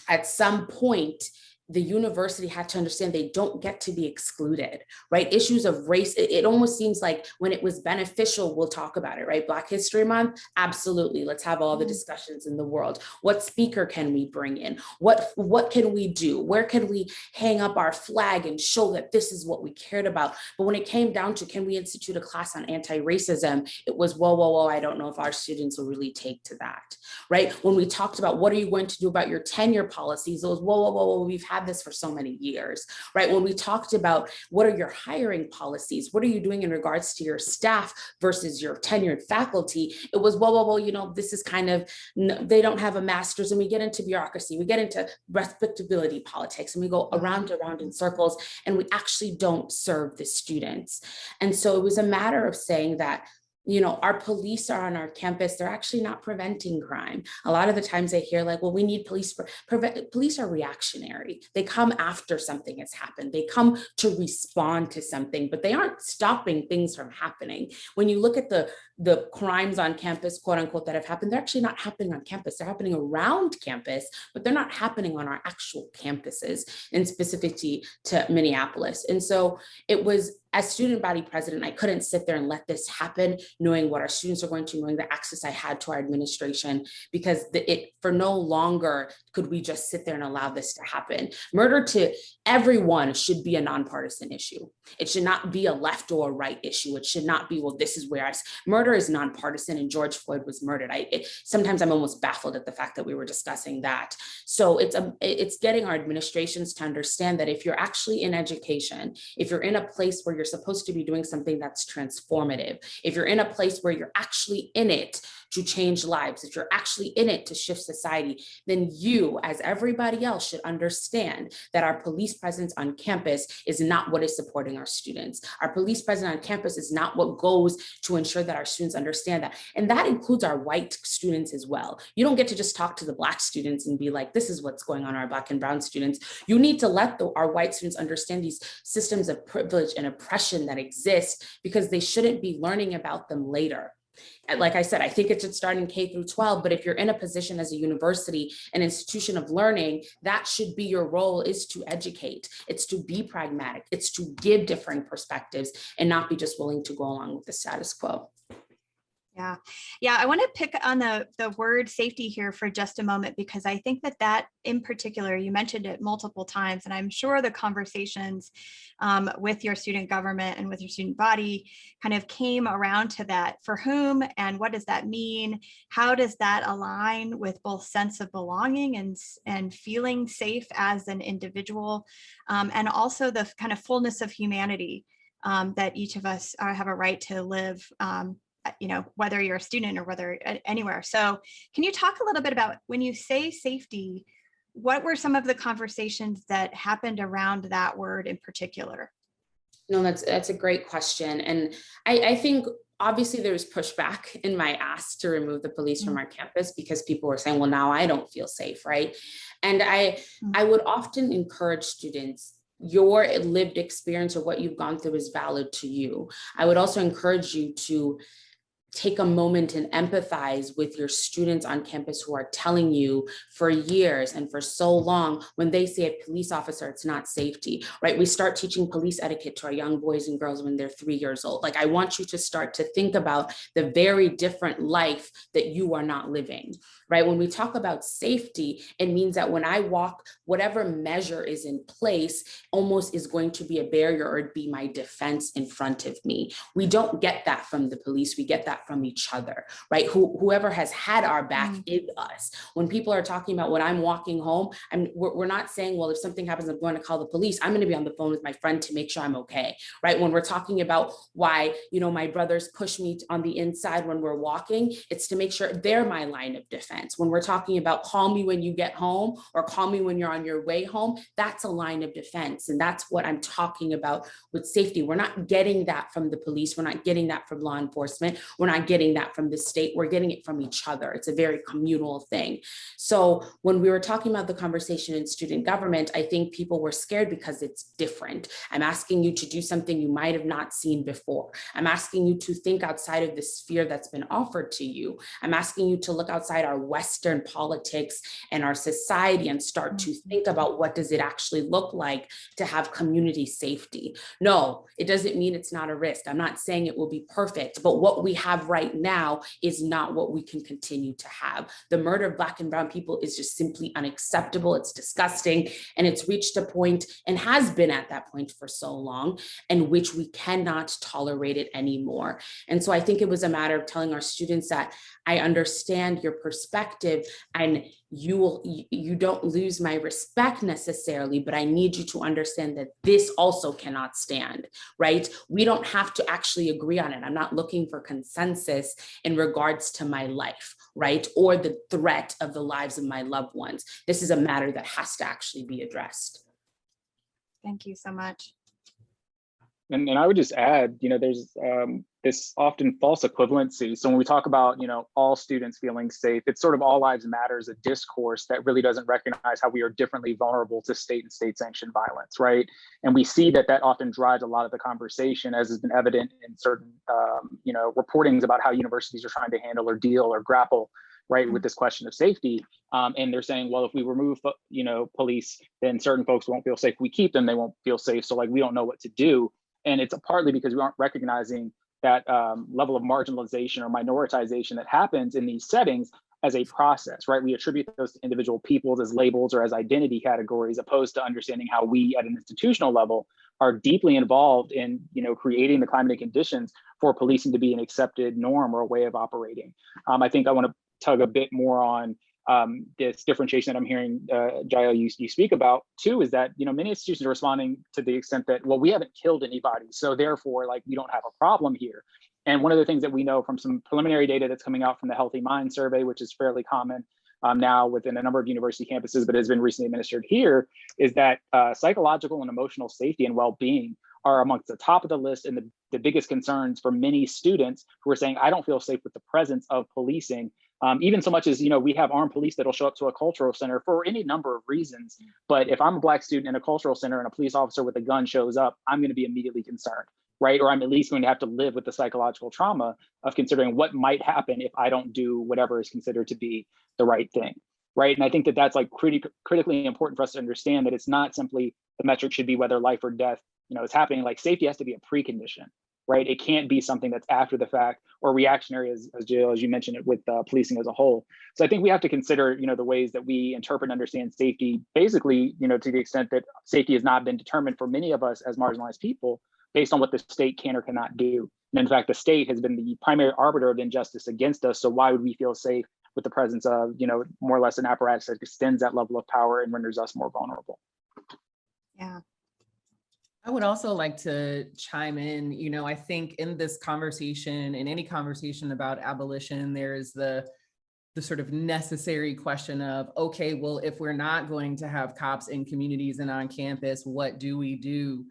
at some point, the university had to understand they don't get to be excluded, right? Issues of race, it almost seems like when it was beneficial, we'll talk about it, right? Black History Month, absolutely. Let's have all the discussions in the world. What speaker can we bring in? What can we do? Where can we hang up our flag and show that this is what we cared about? But when it came down to, can we institute a class on anti-racism? It was, whoa, I don't know if our students will really take to that, right? When we talked about what are you going to do about your tenure policies, it was, whoa, we've had this for so many years, right? When we talked about what are your hiring policies, what are you doing in regards to your staff versus your tenured faculty, it was, whoa, you know, this is kind of, they don't have a master's, and we get into bureaucracy, we get into respectability politics, and we go around in circles, and we actually don't serve the students. And so it was a matter of saying that, you know, our police are on our campus, they're actually not preventing crime. A lot of the times I hear like, well, we need police. Police are reactionary. They come after something has happened. They come to respond to something, but they aren't stopping things from happening. When you look at the crimes on campus, quote unquote, that have happened, they're actually not happening on campus. They're happening around campus, but they're not happening on our actual campuses, and specifically to Minneapolis. And so it was, as student body president, I couldn't sit there and let this happen, knowing what our students are going to, knowing the access I had to our administration, because for no longer could we just sit there and allow this to happen. Murder to everyone should be a nonpartisan issue. It should not be a left or a right issue. It should not be, well, this is where murder is nonpartisan, and George Floyd was murdered. Sometimes I'm almost baffled at the fact that we were discussing that. So it's getting our administrations to understand that if you're actually in education, if you're in a place where you're supposed to be doing something that's transformative, if you're in a place where you're actually in it to change lives, if you're actually in it to shift society, then you, as everybody else, should understand that our police presence on campus is not what is supporting our students. Our police presence on campus is not what goes to ensure that our students understand that. And that includes our white students as well. You don't get to just talk to the Black students and be like, this is what's going on, our Black and brown students. You need to let our white students understand these systems of privilege and oppression that exist, because they shouldn't be learning about them later. Like I said, I think it should start in K through 12, but if you're in a position as a university, an institution of learning, that should be your role, is to educate. It's to be pragmatic. It's to give different perspectives and not be just willing to go along with the status quo. Yeah. I want to pick on the word safety here for just a moment, because I think that in particular, you mentioned it multiple times, and I'm sure the conversations with your student government and with your student body kind of came around to that. For whom and what does that mean? How does that align with both sense of belonging and feeling safe as an individual, and also the kind of fullness of humanity that each of us have a right to live, you know, whether you're a student or whether anywhere. So can you talk a little bit about, when you say safety, what were some of the conversations that happened around that word in particular? No, that's a great question. And I think obviously there was pushback in my ask to remove the police from our campus, because people were saying, well, now I don't feel safe, right? And I would often encourage students, your lived experience or what you've gone through is valid to you. I would also encourage you to take a moment and empathize with your students on campus who are telling you for years and for so long, when they say a police officer, it's not safety, right? We start teaching police etiquette to our young boys and girls when they're 3 years old. Like, I want you to start to think about the very different life that you are not living, right? When we talk about safety, it means that when I walk, whatever measure is in place almost is going to be a barrier or be my defense in front of me. We don't get that from the police. We get that from each other, right? Whoever has had our back is us. When people are talking about when I'm walking home, we're not saying, well, if something happens, I'm going to call the police. I'm going to be on the phone with my friend to make sure I'm okay, right? When we're talking about why, my brothers push me on the inside when we're walking, it's to make sure they're my line of defense. When we're talking about call me when you get home or call me when you're on your way home, that's a line of defense. And that's what I'm talking about with safety. We're not getting that from the police. We're not getting that from law enforcement. We're not not getting that from the state, we're getting it from each other. It's a very communal thing. So when we were talking about the conversation in student government, I think people were scared because it's different. I'm asking you to do something you might have not seen before. I'm asking you to think outside of the sphere that's been offered to you. I'm asking you to look outside our Western politics and our society and start to think about what does it actually look like to have community safety. No, it doesn't mean it's not a risk. I'm not saying it will be perfect, but what we have right now is not what we can continue to have. The murder of Black and brown people is just simply unacceptable. It's disgusting. And it's reached a point and has been at that point for so long in which we cannot tolerate it anymore. And so I think it was a matter of telling our students that I understand your perspective and you don't lose my respect necessarily, but I need you to understand that this also cannot stand, right? We don't have to actually agree on it. I'm not looking for consensus in regards to my life, right? Or the threat of the lives of my loved ones. This is a matter that has to actually be addressed. Thank you so much. And I would just add, there's this often false equivalency. So when we talk about, all students feeling safe, it's sort of all lives matters, a discourse that really doesn't recognize how we are differently vulnerable to state and state sanctioned violence, right? And we see that often drives a lot of the conversation, as has been evident in certain, reportings about how universities are trying to handle or deal or grapple, right, with this question of safety. And they're saying, well, if we remove, police, then certain folks won't feel safe. If we keep them, they won't feel safe. So we don't know what to do. And it's partly because we aren't recognizing that level of marginalization or minoritization that happens in these settings as a process, right? We attribute those to individual peoples as labels or as identity categories, opposed to understanding how we at an institutional level are deeply involved in, creating the climate and conditions for policing to be an accepted norm or a way of operating. I think I want to tug a bit more on this differentiation that I'm hearing, Jael, you speak about too, is that, many institutions are responding to the extent that, well, we haven't killed anybody, so therefore, we don't have a problem here. And one of the things that we know from some preliminary data that's coming out from the Healthy Mind Survey, which is fairly common now within a number of university campuses, but has been recently administered here, is that psychological and emotional safety and well-being are amongst the top of the list and the biggest concerns for many students who are saying, I don't feel safe with the presence of policing. Even so much as, we have armed police that'll show up to a cultural center for any number of reasons. But if I'm a Black student in a cultural center and a police officer with a gun shows up, I'm going to be immediately concerned, right? Or I'm at least going to have to live with the psychological trauma of considering what might happen if I don't do whatever is considered to be the right thing, right? And I think that that's critically important for us to understand, that it's not simply the metric should be whether life or death, is happening. Safety has to be a precondition, right? It can't be something that's after the fact or reactionary, as Jael, as you mentioned it, with policing as a whole. So I think we have to consider, the ways that we interpret and understand safety, basically, to the extent that safety has not been determined for many of us as marginalized people based on what the state can or cannot do. And in fact, the state has been the primary arbiter of injustice against us. So why would we feel safe with the presence of, more or less an apparatus that extends that level of power and renders us more vulnerable? Yeah. I would also like to chime in, I think in this conversation, in any conversation about abolition, there's the sort of necessary question of, okay, well, if we're not going to have cops in communities and on campus, what do we do?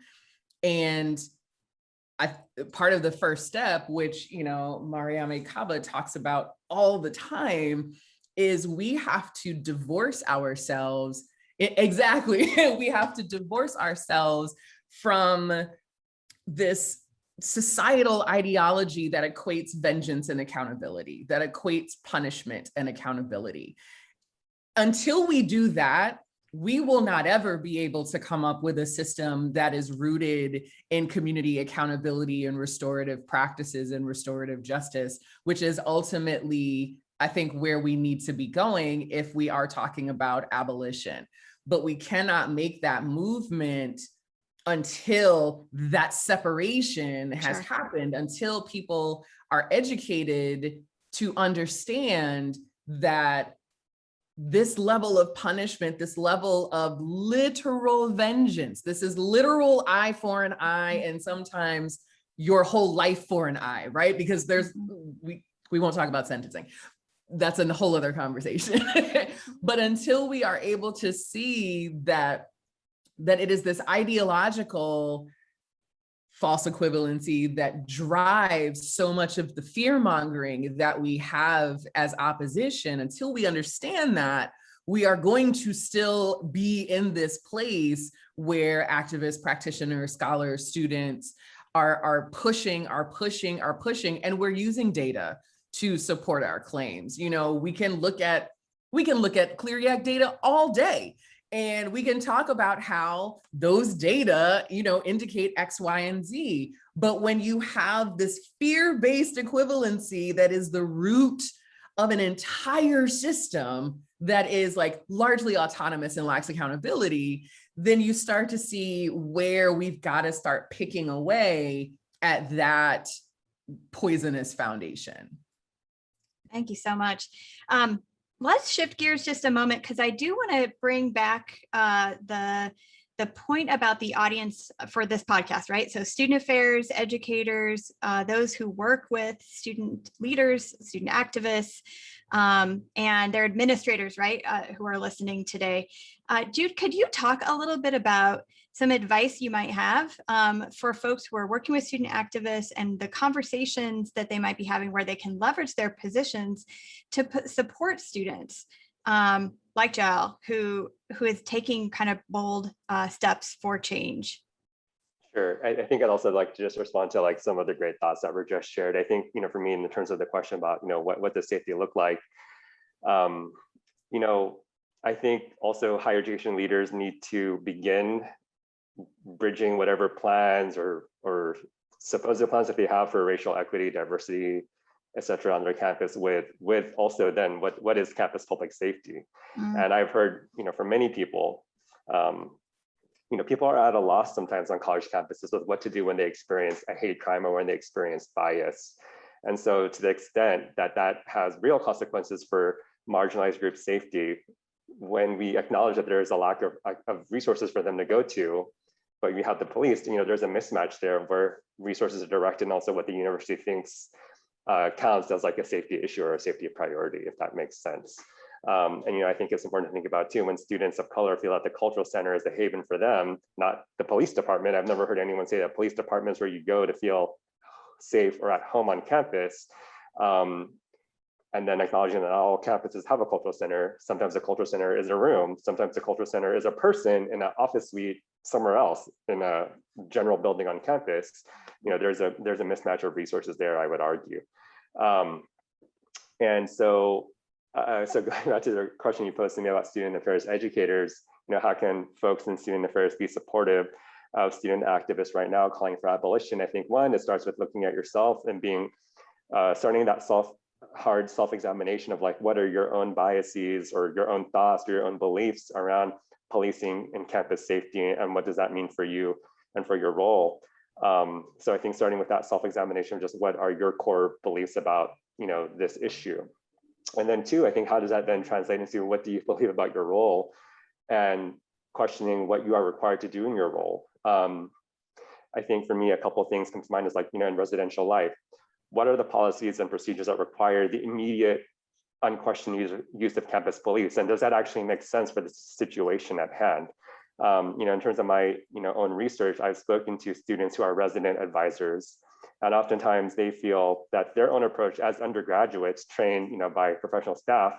And part of the first step, which, Mariame Kaba talks about all the time, is we have to divorce ourselves. Exactly, we have to divorce ourselves from this societal ideology that equates vengeance and accountability, that equates punishment and accountability. Until we do that, we will not ever be able to come up with a system that is rooted in community accountability and restorative practices and restorative justice, which is ultimately, I think, where we need to be going if we are talking about abolition. But we cannot make that movement until that separation has happened, until people are educated to understand that this level of punishment, this level of literal vengeance, this is literal eye for an eye, and sometimes your whole life for an eye, right? Because we won't talk about sentencing. That's a whole other conversation. But until we are able to see that it is this ideological false equivalency that drives so much of the fear mongering that we have as opposition. Until we understand that, we are going to still be in this place where activists, practitioners, scholars, students are pushing, and we're using data to support our claims. You know, we can look at Clery Act data all day, and we can talk about how those data, you know, indicate X, Y, and Z. But when you have this fear-based equivalency that is the root of an entire system that is like largely autonomous and lacks accountability, then you start to see where we've got to start picking away at that poisonous foundation. Thank you so much. Let's shift gears just a moment, because I do want to bring back the point about the audience for this podcast, right? So student affairs, educators, those who work with student leaders, student activists, and their administrators, right, who are listening today. Jude, could you talk a little bit about some advice you might have for folks who are working with student activists and the conversations that they might be having where they can leverage their positions to support students like Jael, who is taking kind of bold steps for change? Sure. I think I'd also like to just respond to like some of the great thoughts that were just shared. I think, you know, for me, in terms of the question about, you know, what does safety look like? You know, I think also higher education leaders need to begin bridging whatever plans or supposed plans that they have for racial equity, diversity, et cetera, on their campus with also then what is campus public safety? And I've heard, you know, from many people, you know, people are at a loss sometimes on college campuses with what to do when they experience a hate crime or when they experience bias. And so to the extent that that has real consequences for marginalized group safety, when we acknowledge that there is a lack of resources for them to go to, but you have the police, you know, there's a mismatch there where resources are directed and also what the university thinks counts as like a safety issue or a safety priority, if that makes sense. And, you know, I think it's important to think about too, when students of color feel that the cultural center is a haven for them, not the police department. I've never heard anyone say that police departments where you go to feel safe or at home on campus. And then acknowledging that all campuses have a cultural center. Sometimes the cultural center is a room. Sometimes the cultural center is a person in an office suite somewhere else in a general building on campus. You know, there's a mismatch of resources there, I would argue. And so going back to the question you posed to me about student affairs educators, you know, how can folks in student affairs be supportive of student activists right now calling for abolition? I think one, it starts with looking at yourself and being starting that hard self-examination of like, what are your own biases or your own thoughts or your own beliefs around policing and campus safety, and what does that mean for you and for your role? So I think starting with that self-examination of just what are your core beliefs about, you know, this issue. And then two, I think how does that then translate into what do you believe about your role, and questioning what you are required to do in your role. I think for me, a couple of things come to mind is like, you know, in residential life, what are the policies and procedures that require the immediate unquestioned use of campus police? And does that actually make sense for the situation at hand? You know, in terms of my, you know, own research, I've spoken to students who are resident advisors, and oftentimes they feel that their own approach as undergraduates trained, you know, by professional staff,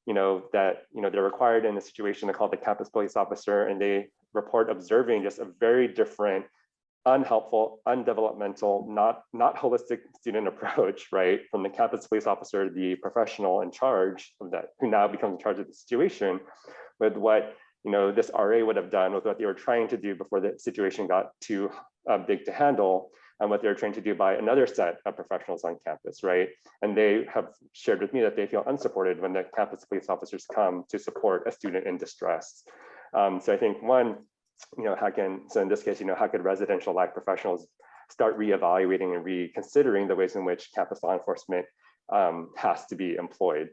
you know, that, you know, they're required in a situation to call the campus police officer, and they report observing just a very different, unhelpful, undevelopmental, not holistic student approach, right? From the campus police officer, the professional in charge of that, who now becomes in charge of the situation, with what, you know, this RA would have done with what they were trying to do before the situation got too big to handle, and what they're trained to do by another set of professionals on campus, right? And they have shared with me that they feel unsupported when the campus police officers come to support a student in distress. So I think one, you know, so in this case, you know, how could residential life professionals start reevaluating and reconsidering the ways in which campus law enforcement has to be employed?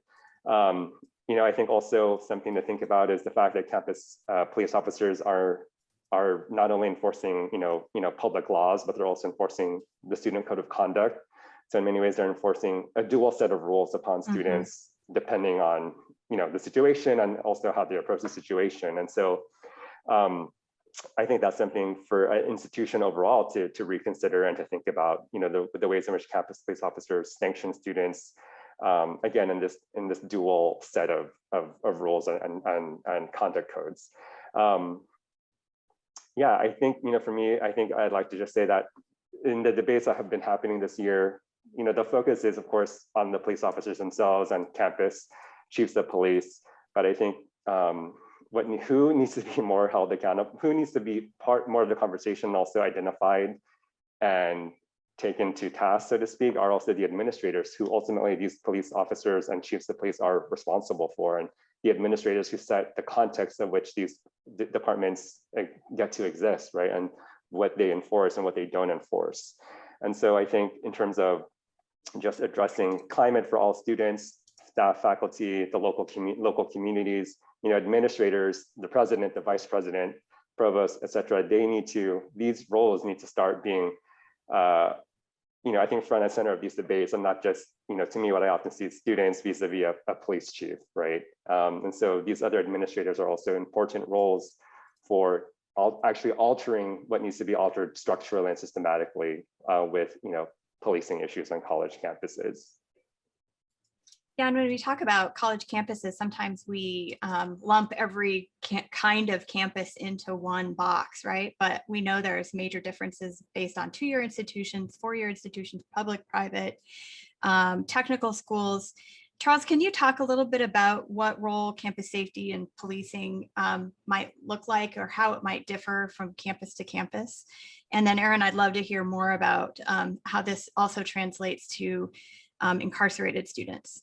You know, I think also something to think about is the fact that campus police officers are not only enforcing, you know, public laws, but they're also enforcing the student code of conduct. So in many ways, they're enforcing a dual set of rules upon students, depending on, you know, the situation and also how they approach the situation. And so, I think that's something for an institution overall to reconsider and to think about, the ways in which campus police officers sanction students, again, in this dual set of rules and conduct codes. Yeah, I think, for me, I think I'd like to just say that in the debates that have been happening this year, the focus is, of course, on the police officers themselves and campus chiefs of police. But I think who needs to be more held accountable, who needs to be more of the conversation, also identified and taken to task, so to speak, are also the administrators who ultimately these police officers and chiefs of police are responsible for, and the administrators who set the context of which these departments get to exist, right? And what they enforce and what they don't enforce. And so I think in terms of just addressing climate for all students, staff, faculty, the local communities, administrators, the president, the vice president, provost, et cetera, these roles need to start being, I think front and center of these debates, and not just, to me, what I often see students vis-a-vis a police chief, right? And so these other administrators are also important roles for actually altering what needs to be altered structurally and systematically with, policing issues on college campuses. Yeah, and when we talk about college campuses, sometimes we lump every kind of campus into one box, right? But we know there's major differences based on 2-year institutions, 4-year institutions, public, private, technical schools. Charles, can you talk a little bit about what role campus safety and policing might look like, or how it might differ from campus to campus? And then Erin, I'd love to hear more about how this also translates to incarcerated students.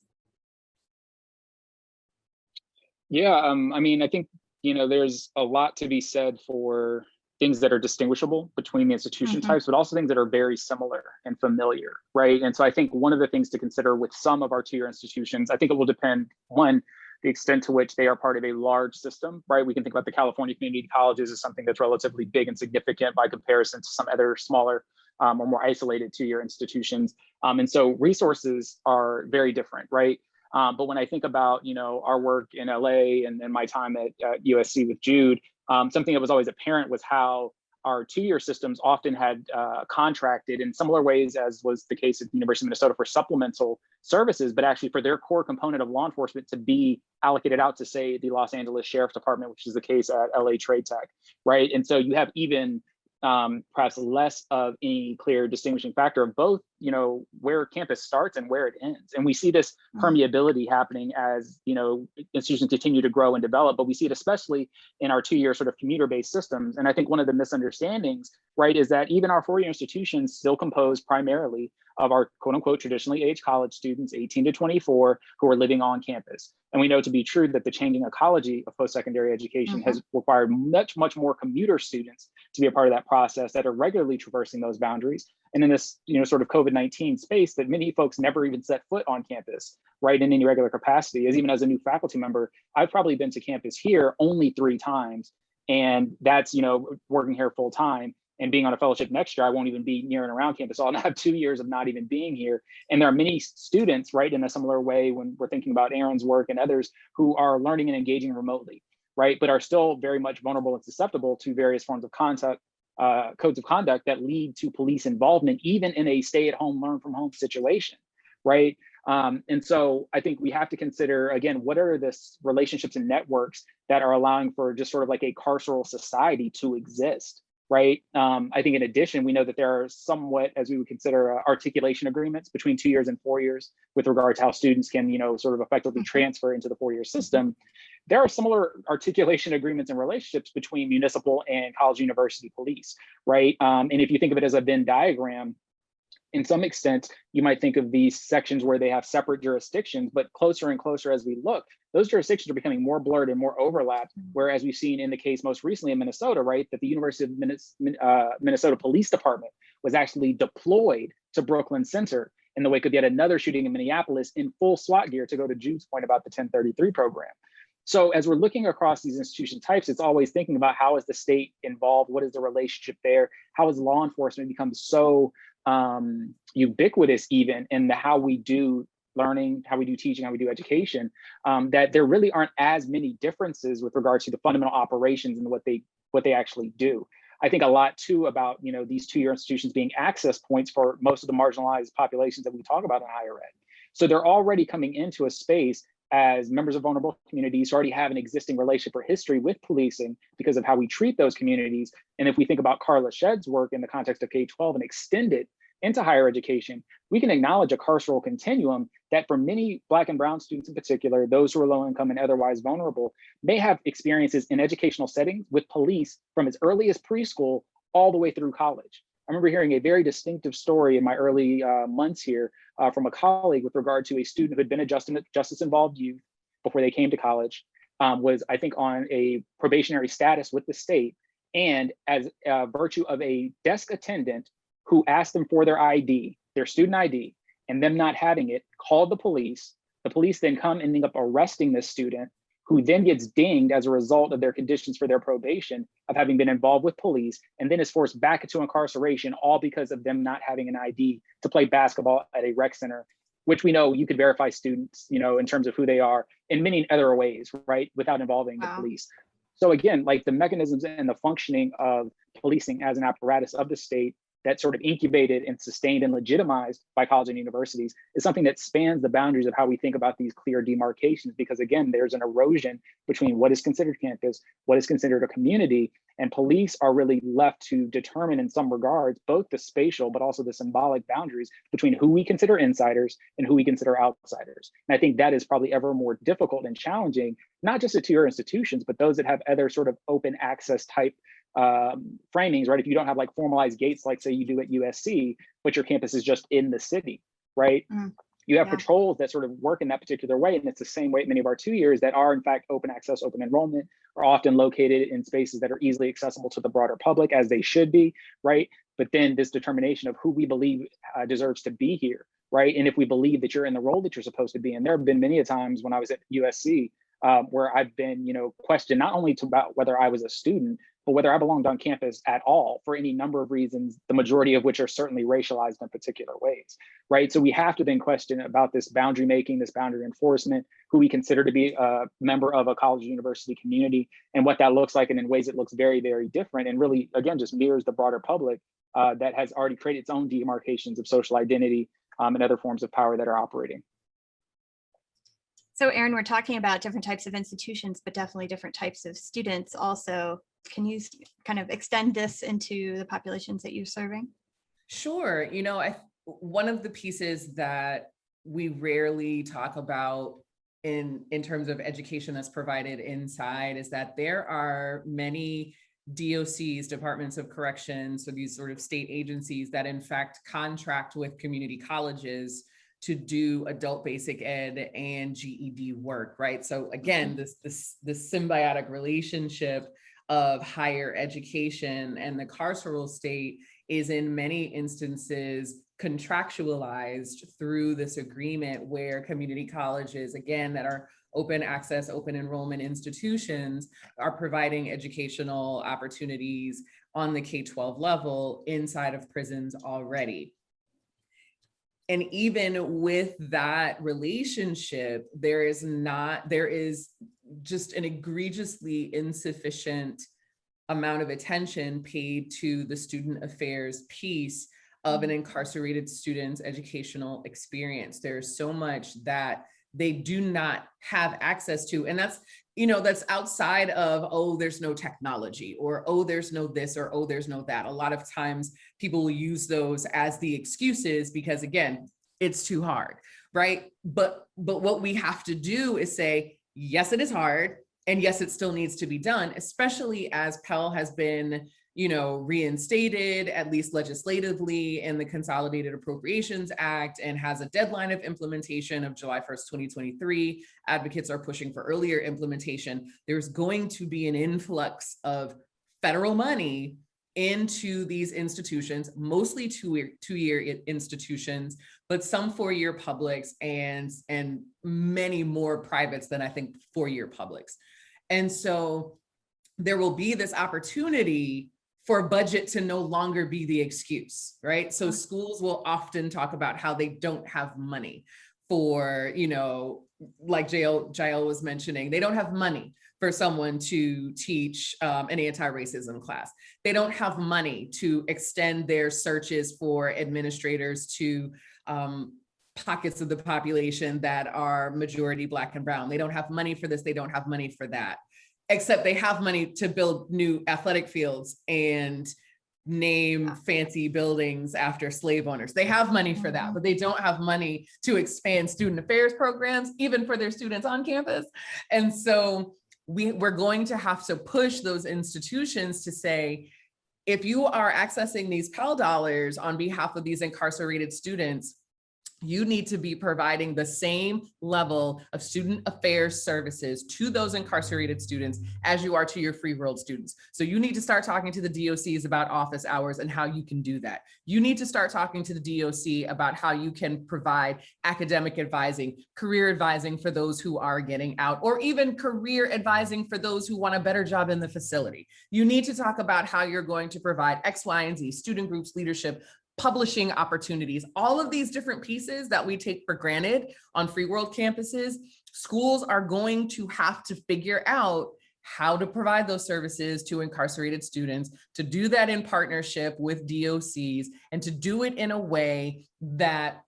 Yeah, I think, there's a lot to be said for things that are distinguishable between the institution types, but also things that are very similar and familiar, right? And so I think one of the things to consider with some of our 2-year institutions, I think it will depend, one, the extent to which they are part of a large system, right? We can think about the California community colleges as something that's relatively big and significant by comparison to some other smaller or more isolated 2-year institutions. And so resources are very different, right? But when I think about, our work in LA and my time at USC with Jude, something that was always apparent was how our 2-year systems often had contracted in similar ways as was the case at the University of Minnesota for supplemental services, but actually for their core component of law enforcement to be allocated out to, say, the Los Angeles Sheriff's Department, which is the case at LA Trade Tech, right? And so you have even perhaps less of any clear distinguishing factor of both, where campus starts and where it ends. And we see this permeability happening as, institutions continue to grow and develop, but we see it especially in our 2-year sort of commuter-based systems. And I think one of the misunderstandings, right, is that even our 4-year institutions still compose primarily of our quote unquote traditionally aged college students, 18 to 24, who are living on campus. And we know to be true that the changing ecology of post-secondary education has required much, much more commuter students to be a part of that process that are regularly traversing those boundaries. And in this, sort of COVID-19 space that many folks never even set foot on campus, right, in any regular capacity. As even as a new faculty member, I've probably been to campus here only 3 times. And that's, working here full time. And being on a fellowship next year, I won't even be near and around campus. So I'll have 2 years of not even being here. And there are many students, right, in a similar way when we're thinking about Erin's work and others who are learning and engaging remotely, right, but are still very much vulnerable and susceptible to various forms of codes of conduct that lead to police involvement, even in a stay-at-home, learn-from-home situation, right? And so I think we have to consider, again, what are the relationships and networks that are allowing for just sort of like a carceral society to exist, right? I think in addition, we know that there are somewhat, as we would consider, articulation agreements between 2 years and 4 years with regard to how students can, sort of effectively transfer into the 4-year system. There are similar articulation agreements and relationships between municipal and college university police, right? And if you think of it as a Venn diagram, in some extent, you might think of these sections where they have separate jurisdictions, but closer and closer as we look, those jurisdictions are becoming more blurred and more overlapped, whereas we've seen in the case most recently in Minnesota, right, that the University of Minnesota Police Department was actually deployed to Brooklyn Center in the wake of yet another shooting in Minneapolis in full SWAT gear, to go to Jude's point about the 1033 program. So as we're looking across these institution types, it's always thinking about how is the state involved? What is the relationship there? How has law enforcement become so ubiquitous even in how we do learning, how we do teaching, how we do education, that there really aren't as many differences with regards to the fundamental operations and what they what they actually do. I think a lot too about, these two-year institutions being access points for most of the marginalized populations that we talk about in higher ed. So they're already coming into a space as members of vulnerable communities who already have an existing relationship or history with policing because of how we treat those communities. And if we think about Carla Shedd's work in the context of K-12 and extend it into higher education, we can acknowledge a carceral continuum that for many Black and Brown students in particular, those who are low income and otherwise vulnerable, may have experiences in educational settings with police from as early as preschool all the way through college. I remember hearing a very distinctive story in my early months here from a colleague with regard to a student who had been a justice-involved youth before they came to college, was, I think, on a probationary status with the state, and as a virtue of a desk attendant who asked them for their ID, their student ID, and them not having it, called the police. The police then come ending up arresting this student, who then gets dinged as a result of their conditions for their probation of having been involved with police, and then is forced back into incarceration, all because of them not having an ID to play basketball at a rec center, which we know you could verify students, in terms of who they are in many other ways, right, without involving the police. So again, like the mechanisms and the functioning of policing as an apparatus of the state that sort of incubated and sustained and legitimized by colleges and universities is something that spans the boundaries of how we think about these clear demarcations, because again, there's an erosion between what is considered campus, what is considered a community, and police are really left to determine in some regards, both the spatial, but also the symbolic boundaries between who we consider insiders and who we consider outsiders. And I think that is probably ever more difficult and challenging, not just at two-year institutions, but those that have other sort of open access type framings, right? If you don't have like formalized gates, like say you do at USC, but your campus is just in the city, right? You have patrols that sort of work in that particular way. And it's the same way at many of our 2 years that are in fact open access, open enrollment, are often located in spaces that are easily accessible to the broader public, as they should be, right? But then this determination of who we believe deserves to be here, right? And if we believe that you're in the role that you're supposed to be in, there have been many a times when I was at USC where I've been, questioned not only about whether I was a student, but whether I belonged on campus at all for any number of reasons, the majority of which are certainly racialized in particular ways, right? So we have to then question about this boundary making, this boundary enforcement, who we consider to be a member of a college university community, and what that looks like, and in ways it looks very, very different, and really, again, just mirrors the broader public that has already created its own demarcations of social identity and other forms of power that are operating. So Erin, we're talking about different types of institutions, but definitely different types of students also. Can you kind of extend this into the populations that you're serving? Sure. One of the pieces that we rarely talk about in terms of education that's provided inside is that there are many DOCs, Departments of Corrections, so these sort of state agencies that in fact contract with community colleges to do adult basic ed and GED work, right? So again, this symbiotic relationship of higher education and the carceral state is in many instances contractualized through this agreement where community colleges, again, that are open access, open enrollment institutions, are providing educational opportunities on the K-12 level inside of prisons already. And even with that relationship, there is just an egregiously insufficient amount of attention paid to the student affairs piece of an incarcerated student's educational experience. There's so much that they do not have access to. And that's, that's outside of, oh, there's no technology, or, oh, there's no this, or, oh, there's no that. A lot of times people will use those as the excuses because, again, it's too hard, right? But what we have to do is say, yes, it is hard. And yes, it still needs to be done, especially as Pell has been, reinstated, at least legislatively, in the Consolidated Appropriations Act, and has a deadline of implementation of July 1st, 2023. Advocates are pushing for earlier implementation. There's going to be an influx of federal money into these institutions, mostly two-year institutions, but some four-year publics and many more privates than I think four-year publics. And so there will be this opportunity for budget to no longer be the excuse, right? So schools will often talk about how they don't have money for, like Jael was mentioning, they don't have money for someone to teach an anti-racism class. They don't have money to extend their searches for administrators to pockets of the population that are majority Black and brown. They don't have money for this, they don't have money for that, except they have money to build new athletic fields and name fancy buildings after slave owners. They have money for that, but they don't have money to expand student affairs programs, even for their students on campus. And so we're going to have to push those institutions to say, if you are accessing these Pell dollars on behalf of these incarcerated students, you need to be providing the same level of student affairs services to those incarcerated students as you are to your free world students. So you need to start talking to the DOCs about office hours and how you can do that. You need to start talking to the DOC about how you can provide academic advising, career advising for those who are getting out, or even career advising for those who want a better job in the facility. You need to talk about how you're going to provide X, Y, and Z, student groups, leadership, publishing opportunities, all of these different pieces that we take for granted on free world campuses. Schools are going to have to figure out how to provide those services to incarcerated students, to do that in partnership with DOCs, and to do it in a way that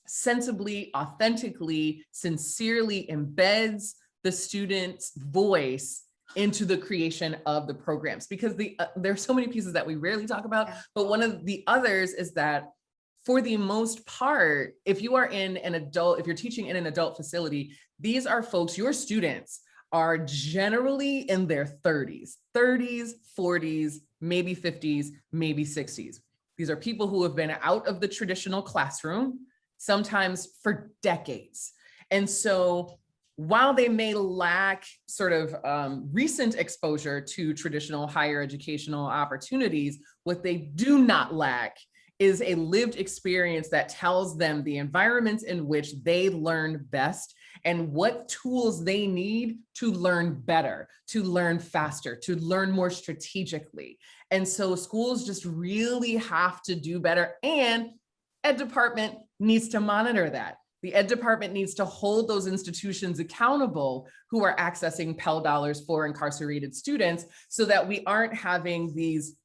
sensibly, authentically, sincerely embeds the student's voice into the creation of the programs, because there's so many pieces that we rarely talk about. But one of the others is that for the most part, if you are in an adult, if you're teaching in an adult facility, these are folks, your students are generally in their 30s, 40s, maybe 50s, maybe 60s. These are people who have been out of the traditional classroom, sometimes for decades. And so while they may lack sort of recent exposure to traditional higher educational opportunities, what they do not lack is a lived experience that tells them the environments in which they learn best and what tools they need to learn better, to learn faster, to learn more strategically. And so schools just really have to do better, and Ed Department needs to monitor that. The Ed Department needs to hold those institutions accountable who are accessing Pell dollars for incarcerated students, so that we aren't having these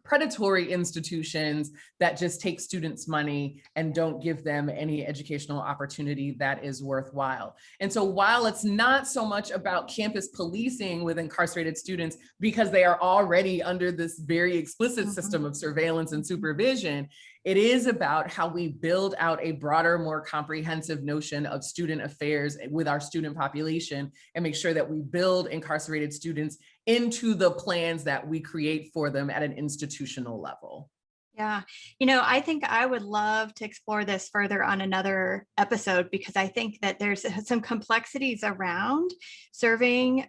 predatory institutions that just take students' money and don't give them any educational opportunity that is worthwhile. And so while it's not so much about campus policing with incarcerated students, because they are already under this very explicit system of surveillance and supervision, it is about how we build out a broader, more comprehensive notion of student affairs with our student population, and make sure that we build incarcerated students into the plans that we create for them at an institutional level. Yeah, I think I would love to explore this further on another episode, because I think that there's some complexities around serving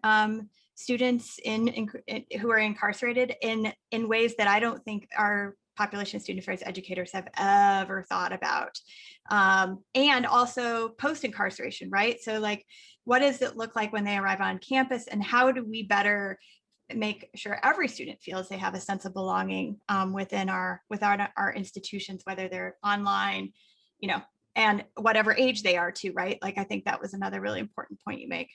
students who are incarcerated in ways that I don't think our population student affairs educators have ever thought about. And also post-incarceration, right? So like, what does it look like when they arrive on campus, and how do we better make sure every student feels they have a sense of belonging within our institutions, whether they're online, and whatever age they are too, right? Like, I think that was another really important point you make.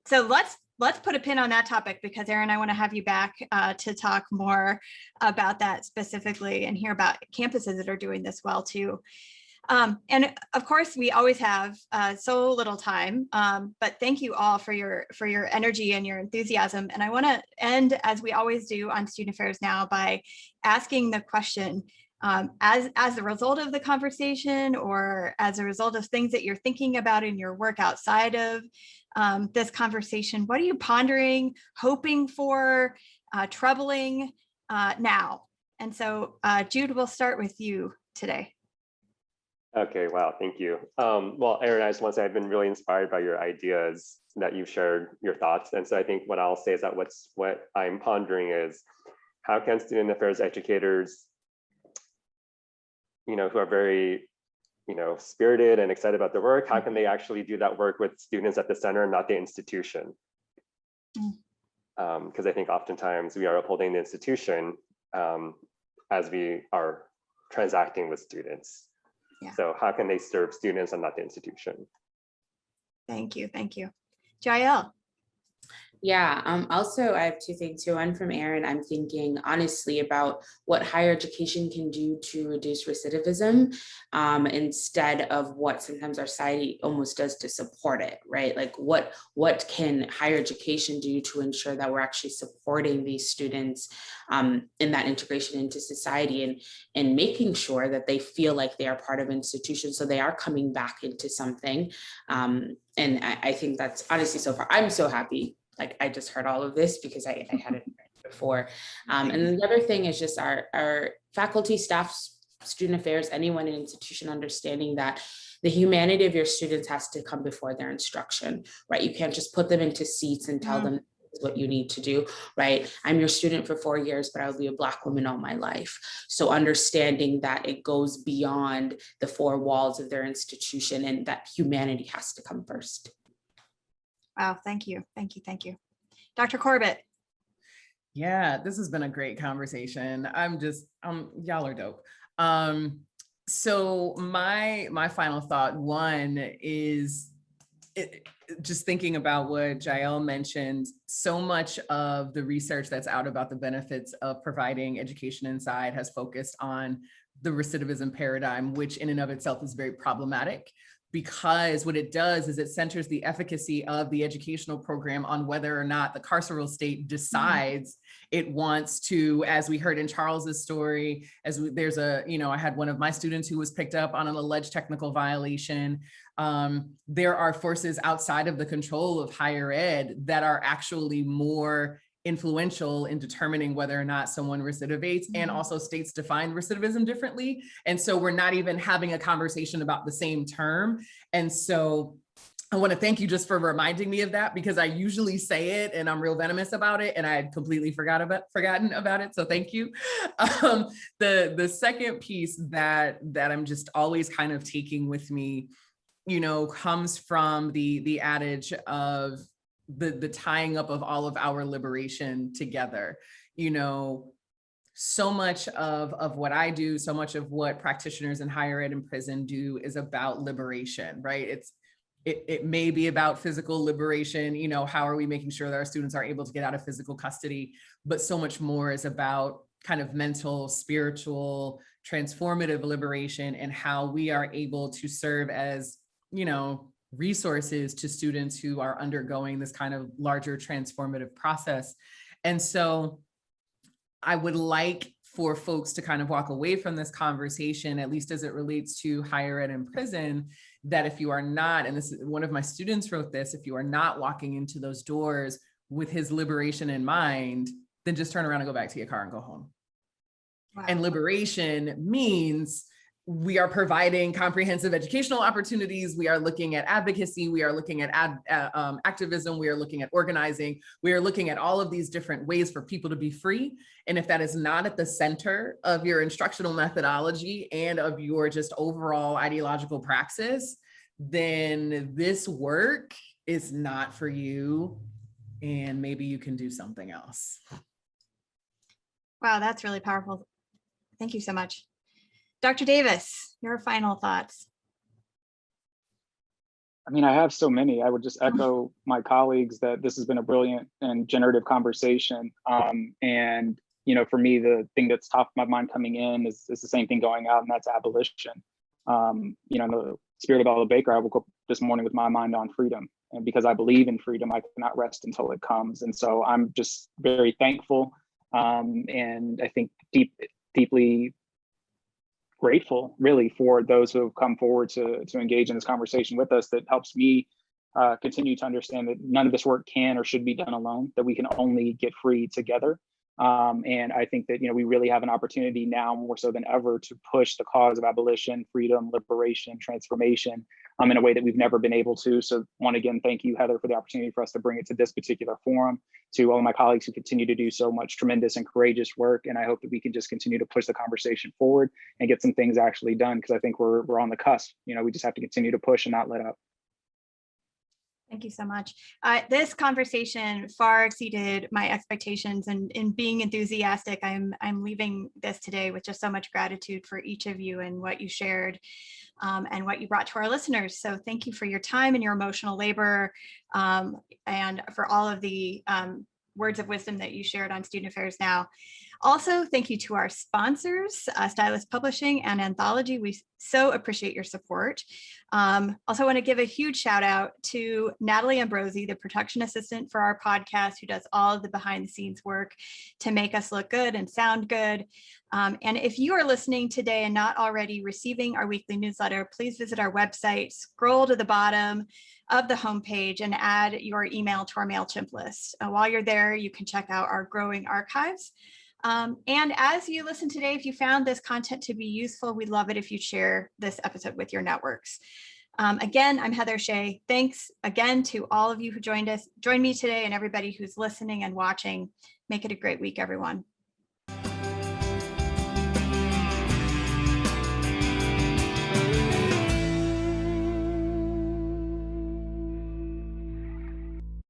So let's put a pin on that topic, because Erin, I want to have you back to talk more about that specifically, and hear about campuses that are doing this well too. And of course, we always have so little time, but thank you all for your energy and your enthusiasm. And I want to end, as we always do on Student Affairs Now, by asking the question, as a result of the conversation, or as a result of things that you're thinking about in your work outside of this conversation, what are you pondering, hoping for, troubling now? And so Jude, we'll start with you today. Okay, wow, thank you. Well, Erin, I just want to say I've been really inspired by your ideas that you've shared, your thoughts. And so I think what I'll say is that what I'm pondering is, how can student affairs educators, who are very, spirited and excited about their work, how can they actually do that work with students at the center and not the institution? Because I think oftentimes we are upholding the institution as we are transacting with students. So how can they serve students and not the institution? Thank you. Thank you. Jael. Yeah, also I have two things here. One from Erin, I'm thinking honestly about what higher education can do to reduce recidivism instead of what sometimes our society almost does to support it, right? Like what can higher education do to ensure that we're actually supporting these students in that integration into society and making sure that they feel like they are part of institutions, so they are coming back into something. And I think that's honestly so far, I'm so happy. Like I just heard all of this because I hadn't read it before. And then the other thing is just our faculty, staff, student affairs, anyone in institution understanding that the humanity of your students has to come before their instruction, right? You can't just put them into seats and tell them what you need to do, right? I'm your student for 4 years, but I'll be a Black woman all my life. So understanding that it goes beyond the four walls of their institution and that humanity has to come first. Wow, thank you. Thank you. Thank you. Dr. Corbett. Yeah, this has been a great conversation. Y'all are dope. So my final thought, one is just thinking about what Jael mentioned, so much of the research that's out about the benefits of providing education inside has focused on the recidivism paradigm, which in and of itself is very problematic, because what it does is it centers the efficacy of the educational program on whether or not the carceral state decides it wants to, as we heard in Charles's story, I had one of my students who was picked up on an alleged technical violation. There are forces outside of the control of higher ed that are actually more influential in determining whether or not someone recidivates, and also states define recidivism differently. And so we're not even having a conversation about the same term. And so I want to thank you just for reminding me of that, because I usually say it and I'm real venomous about it, and I had completely forgotten about it. So thank you. The second piece that I'm just always kind of taking with me, comes from the adage of the tying up of all of our liberation together. So much of what I do, so much of what practitioners in higher ed and prison do is about liberation, right? It may be about physical liberation, how are we making sure that our students are able to get out of physical custody, but so much more is about kind of mental, spiritual, transformative liberation, and how we are able to serve as, resources to students who are undergoing this kind of larger transformative process. And so I would like for folks to kind of walk away from this conversation, at least as it relates to higher ed and prison, that if you are not, and this is one of my students wrote this, if you are not walking into those doors with his liberation in mind, then just turn around and go back to your car and go home. Wow. And liberation means we are providing comprehensive educational opportunities. We are looking at advocacy. We are looking at activism. We are looking at organizing. We are looking at all of these different ways for people to be free. And if that is not at the center of your instructional methodology and of your just overall ideological praxis, then this work is not for you. And maybe you can do something else. Wow, that's really powerful. Thank you so much. Dr. Davis, your final thoughts. I have so many. I would just echo my colleagues that this has been a brilliant and generative conversation. And, for me, the thing that's top of my mind coming in is the same thing going out, and that's abolition. In the spirit of Ella Baker, I woke up this morning with my mind on freedom. And because I believe in freedom, I cannot rest until it comes. And so I'm just very thankful. And I think deeply grateful, really, for those who have come forward to engage in this conversation with us. That helps me continue to understand that none of this work can or should be done alone, that we can only get free together. And I think that, we really have an opportunity now more so than ever to push the cause of abolition, freedom, liberation, transformation in a way that we've never been able to. So again, thank you, Heather, for the opportunity for us to bring it to this particular forum, to all of my colleagues who continue to do so much tremendous and courageous work. And I hope that we can just continue to push the conversation forward and get some things actually done, because I think we're on the cusp. We just have to continue to push and not let up. Thank you so much. This conversation far exceeded my expectations, and in being enthusiastic, I'm leaving this today with just so much gratitude for each of you and what you shared and what you brought to our listeners. So thank you for your time and your emotional labor, and for all of the words of wisdom that you shared on Student Affairs Now. Also, thank you to our sponsors, Stylist Publishing and Anthology. We so appreciate your support. Also want to give a huge shout out to Natalie Ambrosi, the production assistant for our podcast, who does all of the behind the scenes work to make us look good and sound good. And if you are listening today and not already receiving our weekly newsletter, please visit our website, scroll to the bottom of the homepage and add your email to our MailChimp list. While you're there, you can check out our growing archives. And as you listen today, if you found this content to be useful, we'd love it if you share this episode with your networks. Again, I'm Heather Shea. Thanks again to all of you who joined me today and everybody who's listening and watching. Make it a great week, everyone.